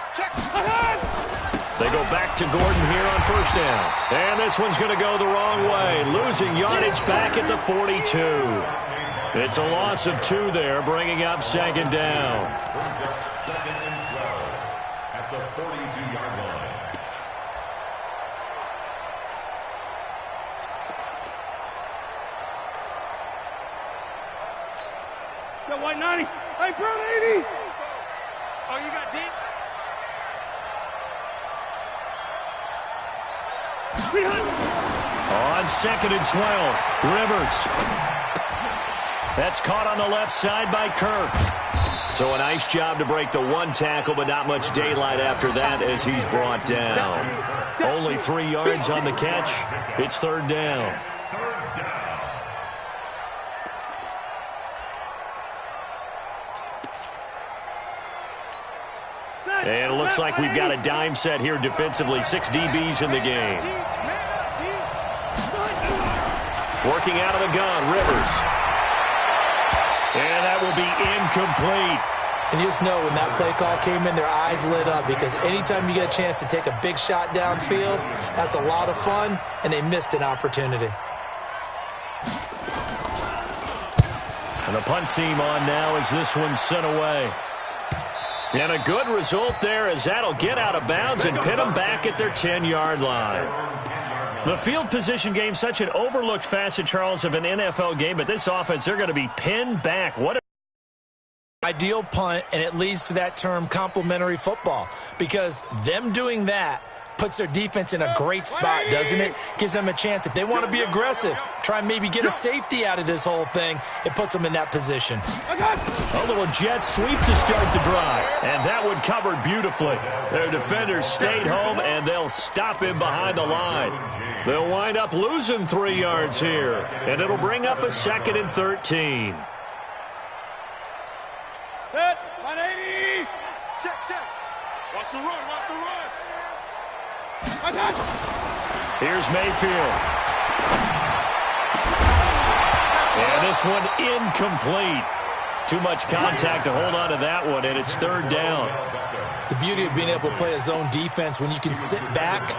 They go back to Gordon here on first down. And this one's going to go the wrong way. Losing yardage back at the 42. It's a loss of 2 there, bringing up 2nd down. Brings up 2nd and 12 at the 42-yard line. Got white 90. Hey, brown 80. Oh, you got deep? On 2nd and 12, Rivers. That's caught on the left side by Kirk. So a nice job to break the 1 tackle, but not much daylight after that as he's brought down. Only 3 yards on the catch. It's 3rd down. And it looks like we've got a dime set here defensively. 6 DBs in the game. Working out of the gun, Rivers. And that will be incomplete. And you just know when that play call came in, their eyes lit up, because anytime you get a chance to take a big shot downfield, that's a lot of fun, and they missed an opportunity. And the punt team on now as this one's sent away. And a good result there as that'll get out of bounds and pin them back at their 10-yard line. The field position game, such an overlooked facet, Charles, of an NFL game, but this offense, they're going to be pinned back. What a ideal punt, and it leads to that term complementary football, because them doing that puts their defense in a great spot, doesn't it? Gives them a chance. If they want to be aggressive, try and maybe get a safety out of this whole thing, it puts them in that position. A little jet sweep to start the drive, and that one covered beautifully. Their defenders stayed home, and they'll stop him behind the line. They'll wind up losing 3 yards here, and it'll bring up a 2nd and 13. Set. 180. Check, check. Watch the run, watch the run. Here's Mayfield. And this one incomplete. Too much contact to hold on to that one, and it's 3rd down. The beauty of being able to play a zone defense, when you can sit back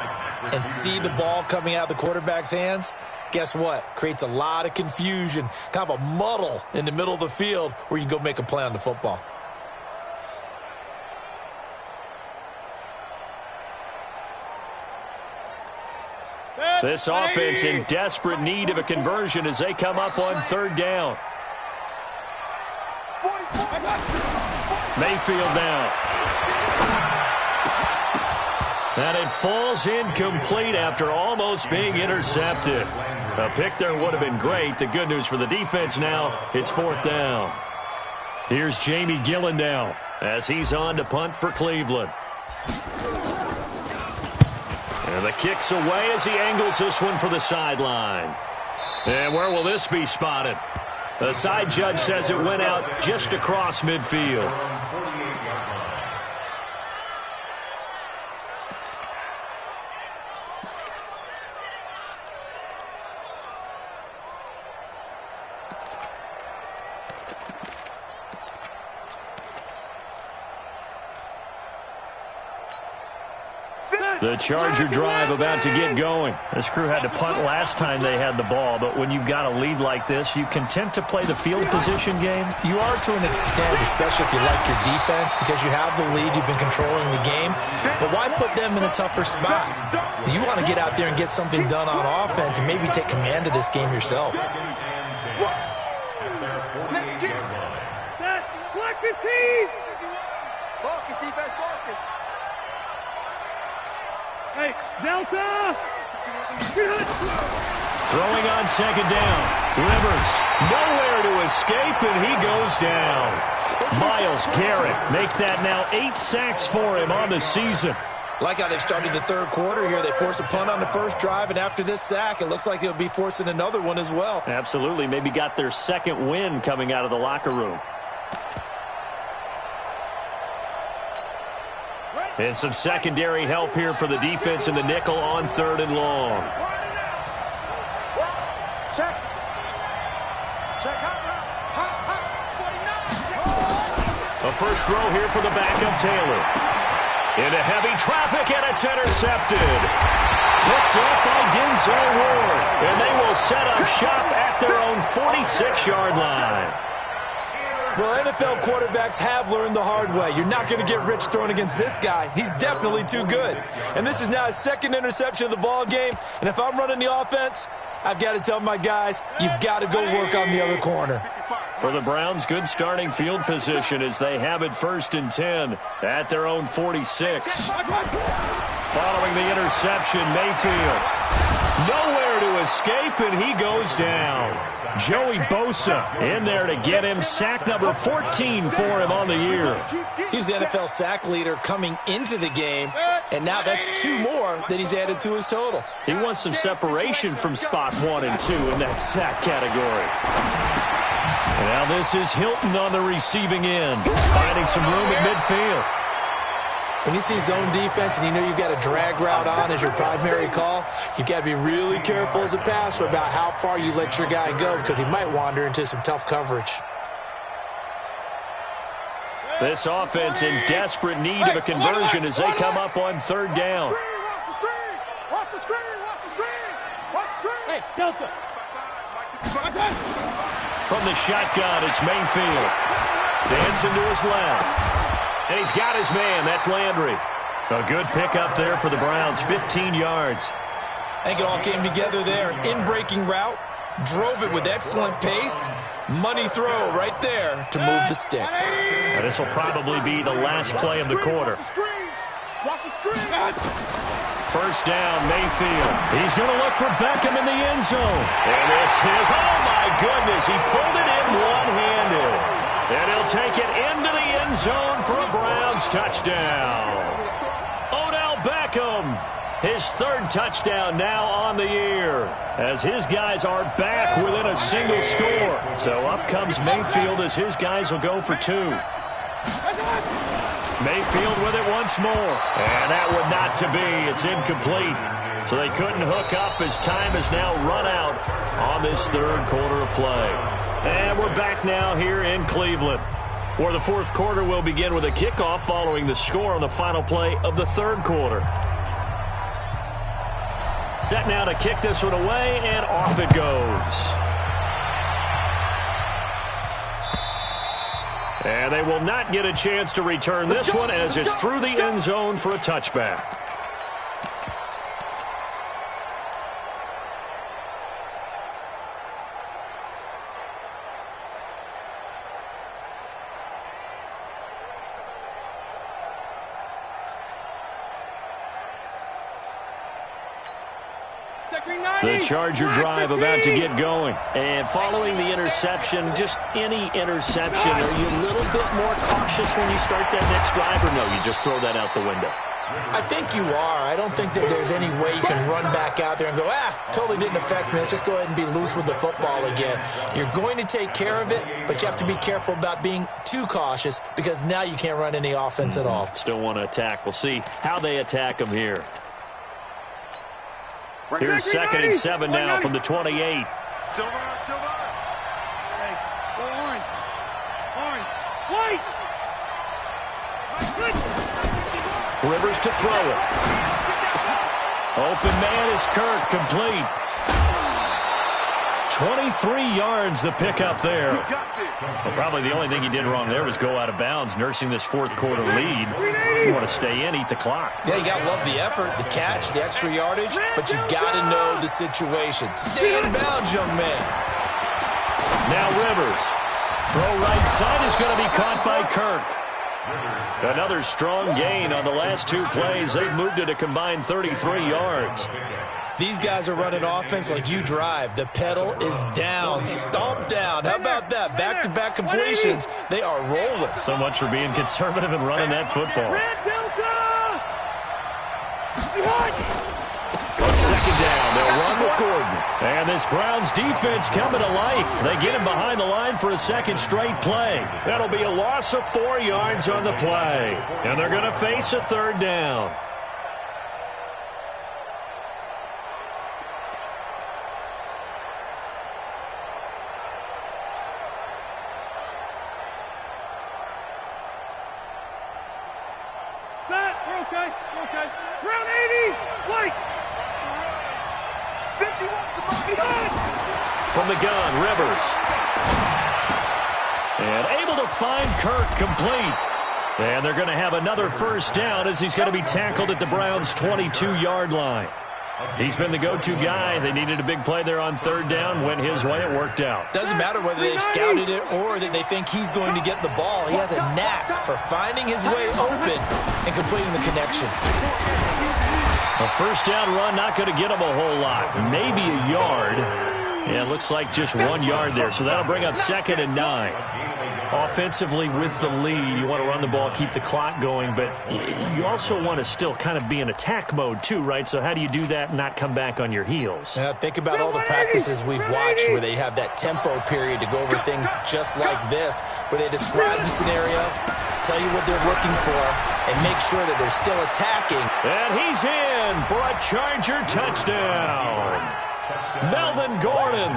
and see the ball coming out of the quarterback's hands, guess what? Creates a lot of confusion, kind of a muddle in the middle of the field where you can go make a play on the football. This offense in desperate need of a conversion as they come up on 3rd down. Mayfield now. And it falls incomplete after almost being intercepted. A pick there would have been great. The good news for the defense now, it's 4th down. Here's Jamie Gillen now as he's on to punt for Cleveland. And the kick's away as he angles this one for the sideline. And where will this be spotted? The side judge says it went out just across midfield. The Charger drive about to get going. This crew had to punt last time they had the ball, but when you've got a lead like this, you content to play the field position game? You are to an extent, especially if you like your defense, because you have the lead, you've been controlling the game. But why put them in a tougher spot? You want to get out there and get something done on offense and maybe take command of this game yourself. Black 15. Focus, defense, focus. Hey, Delta! Throwing on 2nd down. Rivers, nowhere to escape, and he goes down. Myles Garrett make that now 8 sacks for him on the season. Like how they've started the third quarter here. They force a punt on the first drive, and after this sack, it looks like they'll be forcing another one as well. Absolutely. Maybe got their second win coming out of the locker room. And some secondary help here for the defense in the nickel on 3rd and long. Check. A first throw here for the backup Taylor. Into heavy traffic, and it's intercepted. Picked up by Denzel Ward. And they will set up shop at their own 46-yard line. Well, NFL quarterbacks have learned the hard way. You're not going to get rich throwing against this guy. He's definitely too good. And this is now his second interception of the ball game. And if I'm running the offense, I've got to tell my guys, you've got to go work on the other corner. For the Browns, good starting field position as they have it 1st and 10 at their own 46. Following the interception, Mayfield nowhere to escape, and he goes down. Joey Bosa in there to get him. Sack number 14 for him on the year. He's the NFL sack leader coming into the game, and now that's 2 more that he's added to his total. He wants some separation from spot 1 and 2 in that sack category. Now this is Hilton on the receiving end, finding some room at midfield. When you see zone defense and you know you've got a drag route on as your primary call, you've got to be really careful as a passer about how far you let your guy go because he might wander into some tough coverage. This offense in desperate need of a conversion as they come up on 3rd down. Watch the screen. Hey, Delta. From the shotgun, it's Mayfield. Dancing to his left. And he's got his man. That's Landry. A good pickup there for the Browns. 15 yards. I think it all came together there. In-breaking route. Drove it with excellent pace. Money throw right there to move the sticks. Now, this will probably be the last play of the quarter. Watch the screen. 1st down, Mayfield. He's going to look for Beckham in the end zone. And this is, oh my goodness, he pulled it in one-handed. And he'll take it into the end zone for a Browns touchdown. Odell Beckham, his 3rd touchdown now on the year, as his guys are back within a single score. So up comes Mayfield as his guys will go for 2. Mayfield with it once more. And that one not to be. It's incomplete. So they couldn't hook up as time has now run out on this 3rd quarter of play. And we're back now here in Cleveland, where the 4th quarter will begin with a kickoff following the score on the final play of the 3rd quarter. Set now to kick this one away, and off it goes. And they will not get a chance to return this one as it's through the end zone for a touchback. The Charger drive about to get going. And following the interception, just any interception, are you a little bit more cautious when you start that next drive, or no, you just throw that out the window? I think you are. I don't think that there's any way you can run back out there and go, totally didn't affect me. Let's just go ahead and be loose with the football again. You're going to take care of it, but you have to be careful about being too cautious because now you can't run any offense at all. Still want to attack. We'll see how they attack them here. Here's 2nd and 7 now from the 28. Silver. Hey, go orange. White. Rivers to throw it. Open man is Kirk, complete. 23 yards the pickup there. Well, probably the only thing he did wrong there was go out of bounds, nursing this 4th quarter lead. You want to stay in, eat the clock. Yeah, you got to love the effort, the catch, the extra yardage, but you got to know the situation. Stay in bounds, young man. Now Rivers. Throw right side is going to be caught by Kirk. Another strong gain on the last 2 plays. They've moved it a combined 33 yards. These guys are running offense like you drive. The pedal is down, stomp down. How about that? Back-to-back completions. They are rolling. So much for being conservative and running that football. On second down, they'll run with Gordon. And this Browns defense coming to life. They get him behind the line for a second straight play. That'll be a loss of 4 yards on the play. And they're going to face a third down. Okay. Round 80. Wait. 50 wants the money. From the gun, Rivers. And able to find Kirk complete. And they're going to have another first down as he's going to be tackled at the Browns' 22-yard line. He's been the go-to guy. They needed a big play there on third down. Went his way. It worked out. Doesn't matter whether they scouted it or that they think he's going to get the ball. He has a knack for finding his way open and completing the connection. A first down run, not going to get him a whole lot. Maybe a yard. Yeah, it looks like just 1 yard there. So that'll bring up 2nd and 9. Offensively with the lead, you want to run the ball, keep the clock going, but you also want to still kind of be in attack mode too, right? So how do you do that and not come back on your heels? Think about all the practices we've watched where they have that tempo period to go over things just like this, where they describe the scenario, tell you what they're looking for, and make sure that they're still attacking. And he's in for a Charger touchdown. Melvin Gordon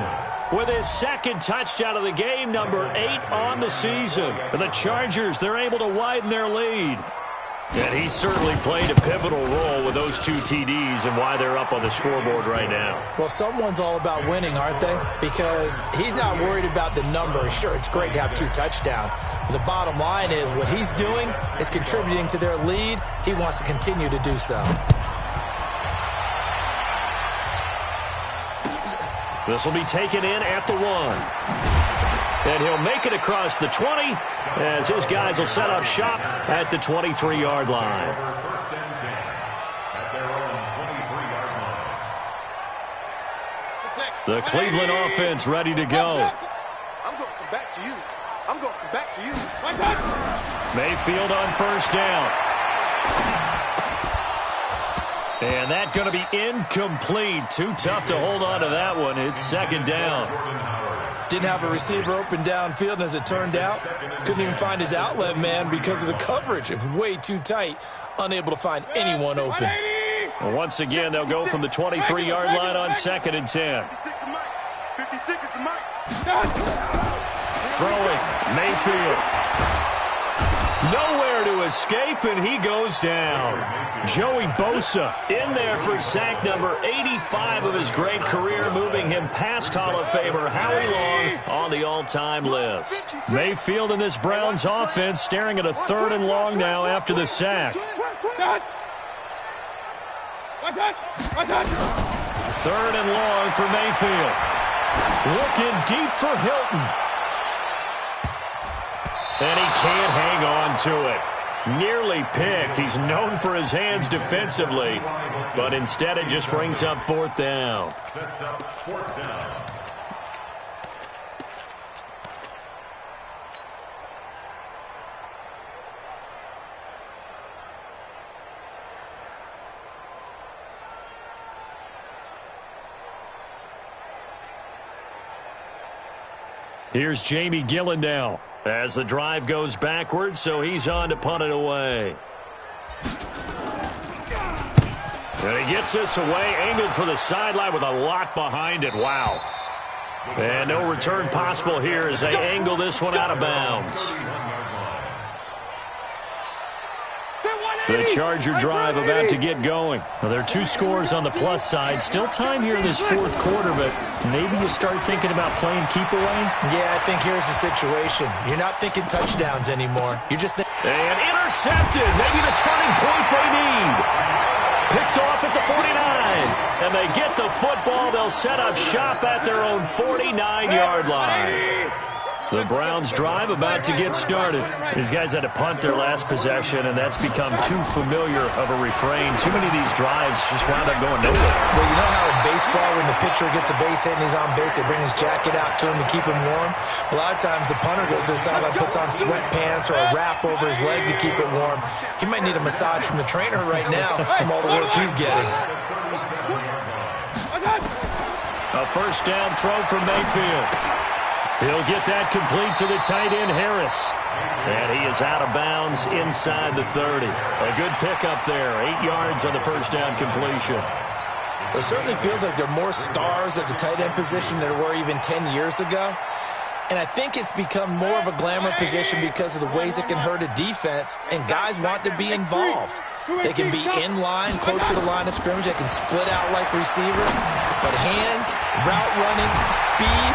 with his second touchdown of the game, number 8 on the season. And the Chargers, they're able to widen their lead. And he certainly played a pivotal role with those 2 TDs and why they're up on the scoreboard right now. Well, someone's all about winning, aren't they? Because he's not worried about the number. Sure, it's great to have 2 touchdowns. But the bottom line is what he's doing is contributing to their lead. He wants to continue to do so. This will be taken in at the 1. And he'll make it across the 20 as his guys will set up shop at the 23-yard line. First and 10 at their own 23-yard line. The Cleveland offense ready to go. I'm going to come back to you. I'm going to come back to you. Mayfield on first down. And that's going to be incomplete. Too tough to hold on to that one. It's second down. Didn't have a receiver open downfield, and as it turned out, couldn't even find his outlet man because of the coverage. It was way too tight, unable to find anyone open. Well, once again, they'll go from the 23-yard line on second and 10. 56 is the mic. Throwing, Mayfield. Nowhere to escape, and he goes down. Joey Bosa in there for sack number 85 of his great career, moving him past Hall of Famer Howie Long on the all-time list. Mayfield in this Browns offense staring at a 3rd and long now after the sack. 3rd and long for Mayfield. Looking deep for Hilton. And he can't hang on to it. Nearly picked. He's known for his hands defensively, but instead it just brings up 4th down. Sets up 4th down. Here's Jamie Gillen now as the drive goes backwards, so he's on to punt it away. And he gets this away, angled for the sideline with a lot behind it. Wow. And no return possible here as they angle this one out of bounds. The Charger drive about to get going. Well, there are 2 scores on the plus side. Still time here in this 4th quarter, but maybe you start thinking about playing keep away? Yeah, I think here's the situation. You're not thinking touchdowns anymore. You're just thinking. And intercepted. Maybe the turning point they need. Picked off at the 49. And they get the football. They'll set up shop at their own 49-yard line. The Browns drive about to get started. These guys had to punt their last possession, and that's become too familiar of a refrain. Too many of these drives just wound up going nowhere. Well, you know how in baseball when the pitcher gets a base hit and he's on base, they bring his jacket out to him to keep him warm? A lot of times the punter goes to the sideline, puts on sweatpants or a wrap over his leg to keep it warm. He might need a massage from the trainer right now from all the work he's getting. A first down throw from Mayfield. He'll get that complete to the tight end, Harris. And he is out of bounds inside the 30. A good pickup there. 8 yards on the first down completion. It certainly feels like there are more stars at the tight end position than there were even 10 years ago. And I think it's become more of a glamour position because of the ways it can hurt a defense, and guys want to be involved. They can be in line, close to the line of scrimmage. They can split out like receivers. But hands, route running, speed,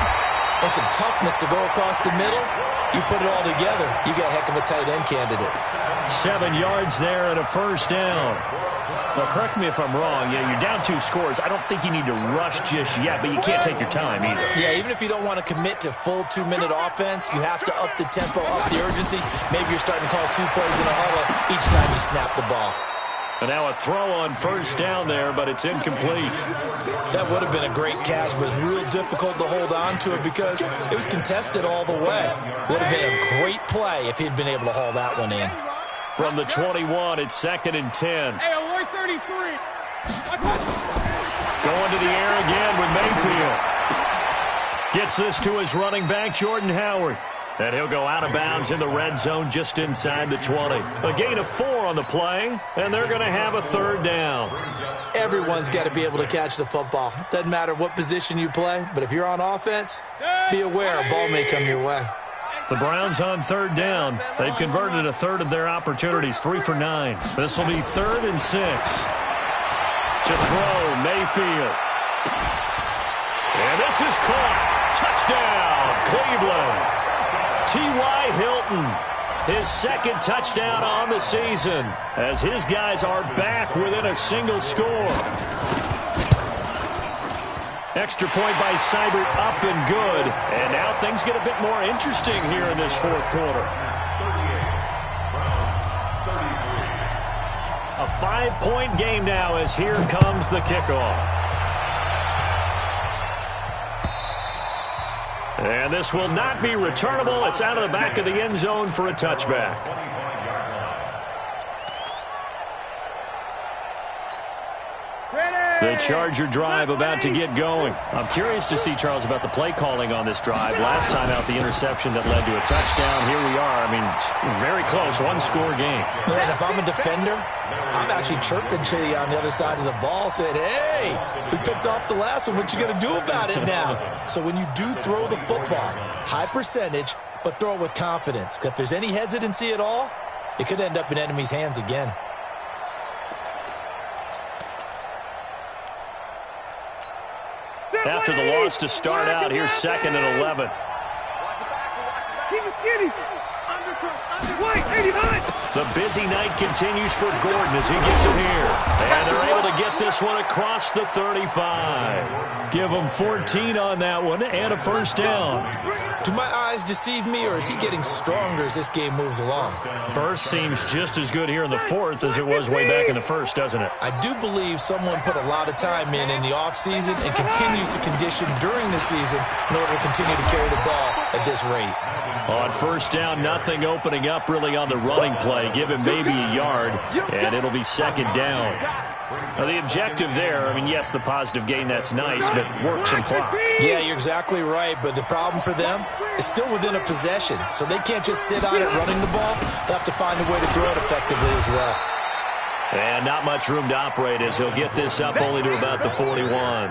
and some toughness to go across the middle, you put it all together, you got a heck of a tight end candidate. 7 yards there and a first down. Well, correct me if I'm wrong. You're down 2 scores. I don't think you need to rush just yet, but you can't take your time either. Yeah, even if you don't want to commit to full 2-minute offense, you have to up the tempo, up the urgency. Maybe you're starting to call 2 plays in a huddle each time you snap the ball. And now a throw on first down there, but it's incomplete. That would have been a great catch, but it's real difficult to hold on to it because it was contested all the way. Would have been a great play if he'd been able to haul that one in. From the 21, it's 2nd and 10. Hey, Alloy 33. Going to the air again with Mayfield. Gets this to his running back, Jordan Howard. And he'll go out of bounds in the red zone just inside the 20. A gain of 4 on the play, and they're going to have a third down. Everyone's got to be able to catch the football. Doesn't matter what position you play, but if you're on offense, be aware a ball may come your way. The Browns on third down. They've converted a third of their opportunities, 3 for 9. This will be 3rd and 6. To throw, Mayfield. And this is caught. Touchdown, Cleveland. T.Y. Hilton, his 2nd touchdown on the season, as his guys are back within a single score. Extra point by Seibert, up and good. And now things get a bit more interesting here in this 4th quarter. A 5-point game now as here comes the kickoff. And this will not be returnable. It's out of the back of the end zone for a touchback. The Charger drive about to get going. I'm curious to see, Charles, about the play calling on this drive. Last time out, the interception that led to a touchdown. Here we are. I mean, very close, 1-score game. And if I'm a defender, I'm actually chirping to you on the other side of the ball, saying, hey, we picked off the last one. What you going to do about it now? So when you do throw the football, high percentage, but throw it with confidence. Because if there's any hesitancy at all, it could end up in enemy's hands again. After the loss to start out, here's 2nd and 11. Keep it skinny. White, 89. The busy night continues for Gordon as he gets it here. And they're able to get this one across the 35. Give him 14 on that one and a first down. Do my eyes deceive me, or is he getting stronger as this game moves along? Burst seems just as good here in the 4th as it was way back in the 1st, doesn't it? I do believe someone put a lot of time in the offseason and continues to condition during the season in order to continue to carry the ball at this rate. On first down, nothing opening up really on the running play. Give him maybe a yard, and it'll be 2nd down. Now, the objective there, I mean, yes, the positive gain, that's nice, but work some clock. Yeah, you're exactly right, but the problem for them is still within a possession, so they can't just sit on it running the ball. They'll have to find a way to throw it effectively as well. And not much room to operate as he'll get this up only to about the 41.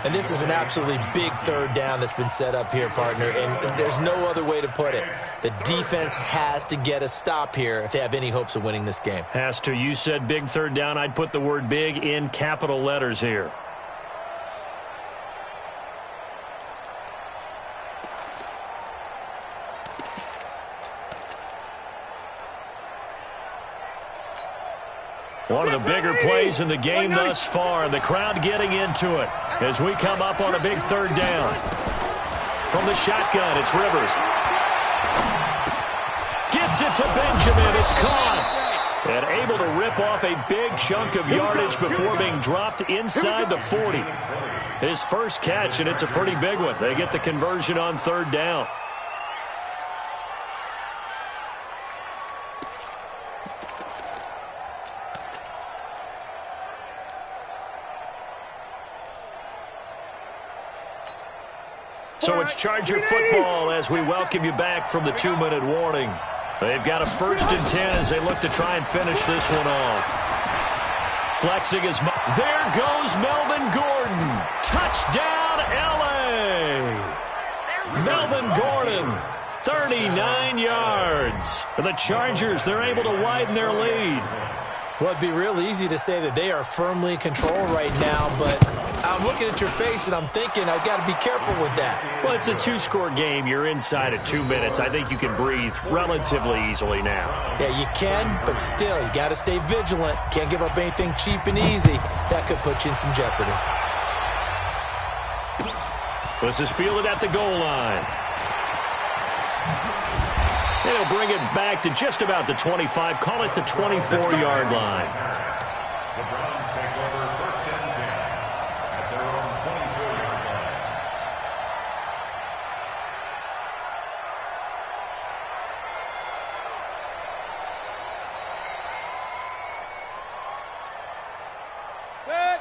And this is an absolutely big third down that's been set up here, partner, and there's no other way to put it. The defense has to get a stop here if they have any hopes of winning this game. Has to. You said big third down. I'd put the word big in capital letters here. One of the bigger plays in the game thus far. The crowd getting into it as we come up on a big third down. From the shotgun, it's Rivers. Gets it to Benjamin. It's caught. And able to rip off a big chunk of yardage before being dropped inside the 40. His first catch, and it's a pretty big one. They get the conversion on third down. So it's Charger football as we welcome you back from the 2-minute warning. They've got a 1st and 10 as they look to try and finish this one off. Flexing his... There goes Melvin Gordon. Touchdown, L.A. Melvin Gordon, 39 yards. For the Chargers, they're able to widen their lead. Well, it'd be real easy to say that they are firmly in control right now, but I'm looking at your face and I'm thinking I've got to be careful with that. Well, it's a 2-score game. You're inside at 2 minutes. I think you can breathe relatively easily now. Yeah, you can, but still, you got to stay vigilant. Can't give up anything cheap and easy. That could put you in some jeopardy. This is fielded at the goal line. They'll bring it back to just about the 25. Call it the 24-yard line. The Browns take over 1st and 10 at their own 24-yard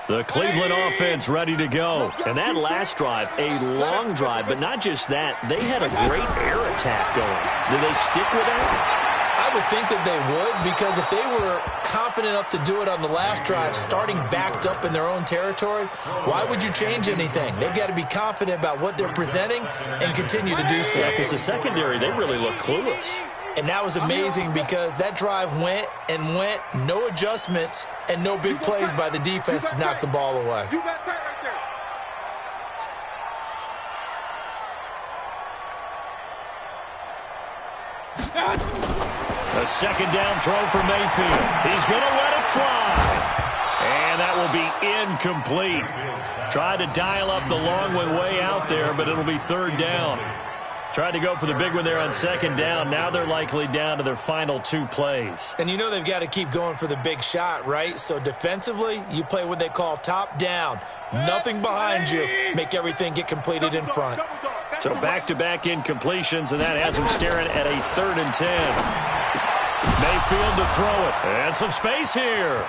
line. The Cleveland offense ready to go. And that last drive, a long drive, but not just that. They had a great air attack going. Did they stick with that? I would think that they would, because if they were confident enough to do it on the last drive, starting backed up in their own territory, why would you change anything? They've got to be confident about what they're presenting and continue to do so. Yeah, because the secondary, they really look clueless. And that was amazing because that drive went and went, no adjustments, and no big plays by the defense to knock the ball away. You got tight right there. A 2nd down throw for Mayfield. He's going to let it fly. And that will be incomplete. Tried to dial up the long one way out there, but it'll be 3rd down. Tried to go for the big one there on 2nd down. Now they're likely down to their final 2 plays. And you know they've got to keep going for the big shot, right? So defensively, you play what they call top down. Nothing behind you. Make everything get completed in front. So back-to-back incompletions, and that has them staring at a 3rd and 10. Mayfield to throw it. And some space here.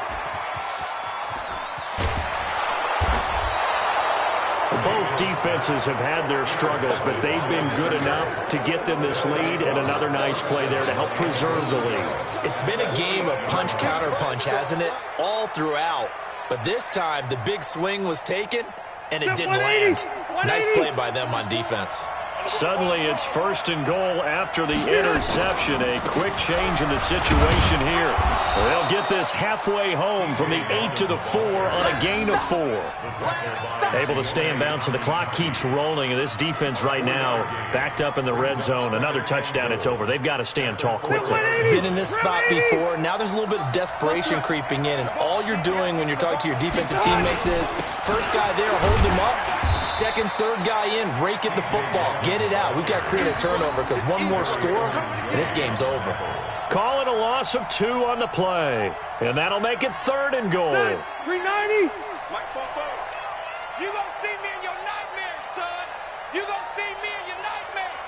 Both defenses have had their struggles, but they've been good enough to get them this lead, and another nice play there to help preserve the lead. It's been a game of punch-counter-punch, hasn't it? All throughout. But this time, the big swing was taken, and it didn't land. Nice play by them on defense. Suddenly, it's 1st and goal after the interception. A quick change in the situation here. They'll get this halfway home from the 8 to the 4 on a gain of 4. Able to stay in bounds, so the clock keeps rolling. And this defense right now backed up in the red zone. Another touchdown, it's over. They've got to stand tall quickly. Been in this spot before. Now there's a little bit of desperation creeping in. And all you're doing when you're talking to your defensive teammates is, first guy there, hold them up. 2nd, 3rd guy in, rake at the football. Get it out. We've got to create a turnover because one more score, and this game's over. Call it a loss of 2 on the play. And that'll make it 3rd and goal. 390. Mike Popo. You gonna see me in your nightmares, son. You gonna see me in your nightmares.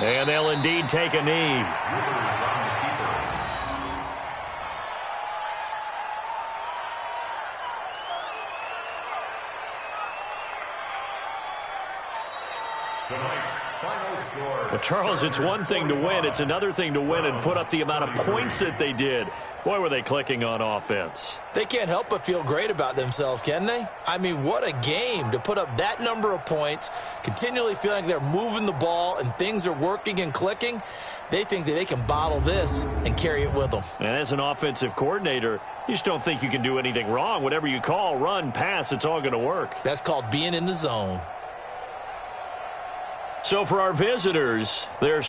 And they'll indeed take a knee. Well, Charles, it's one thing to win. It's another thing to win and put up the amount of points that they did. Boy, were they clicking on offense. They can't help but feel great about themselves, can they? I mean, what a game to put up that number of points, continually feeling like they're moving the ball and things are working and clicking. They think that they can bottle this and carry it with them. And as an offensive coordinator, you just don't think you can do anything wrong. Whatever you call, run, pass, it's all going to work. That's called being in the zone. So for our visitors, there's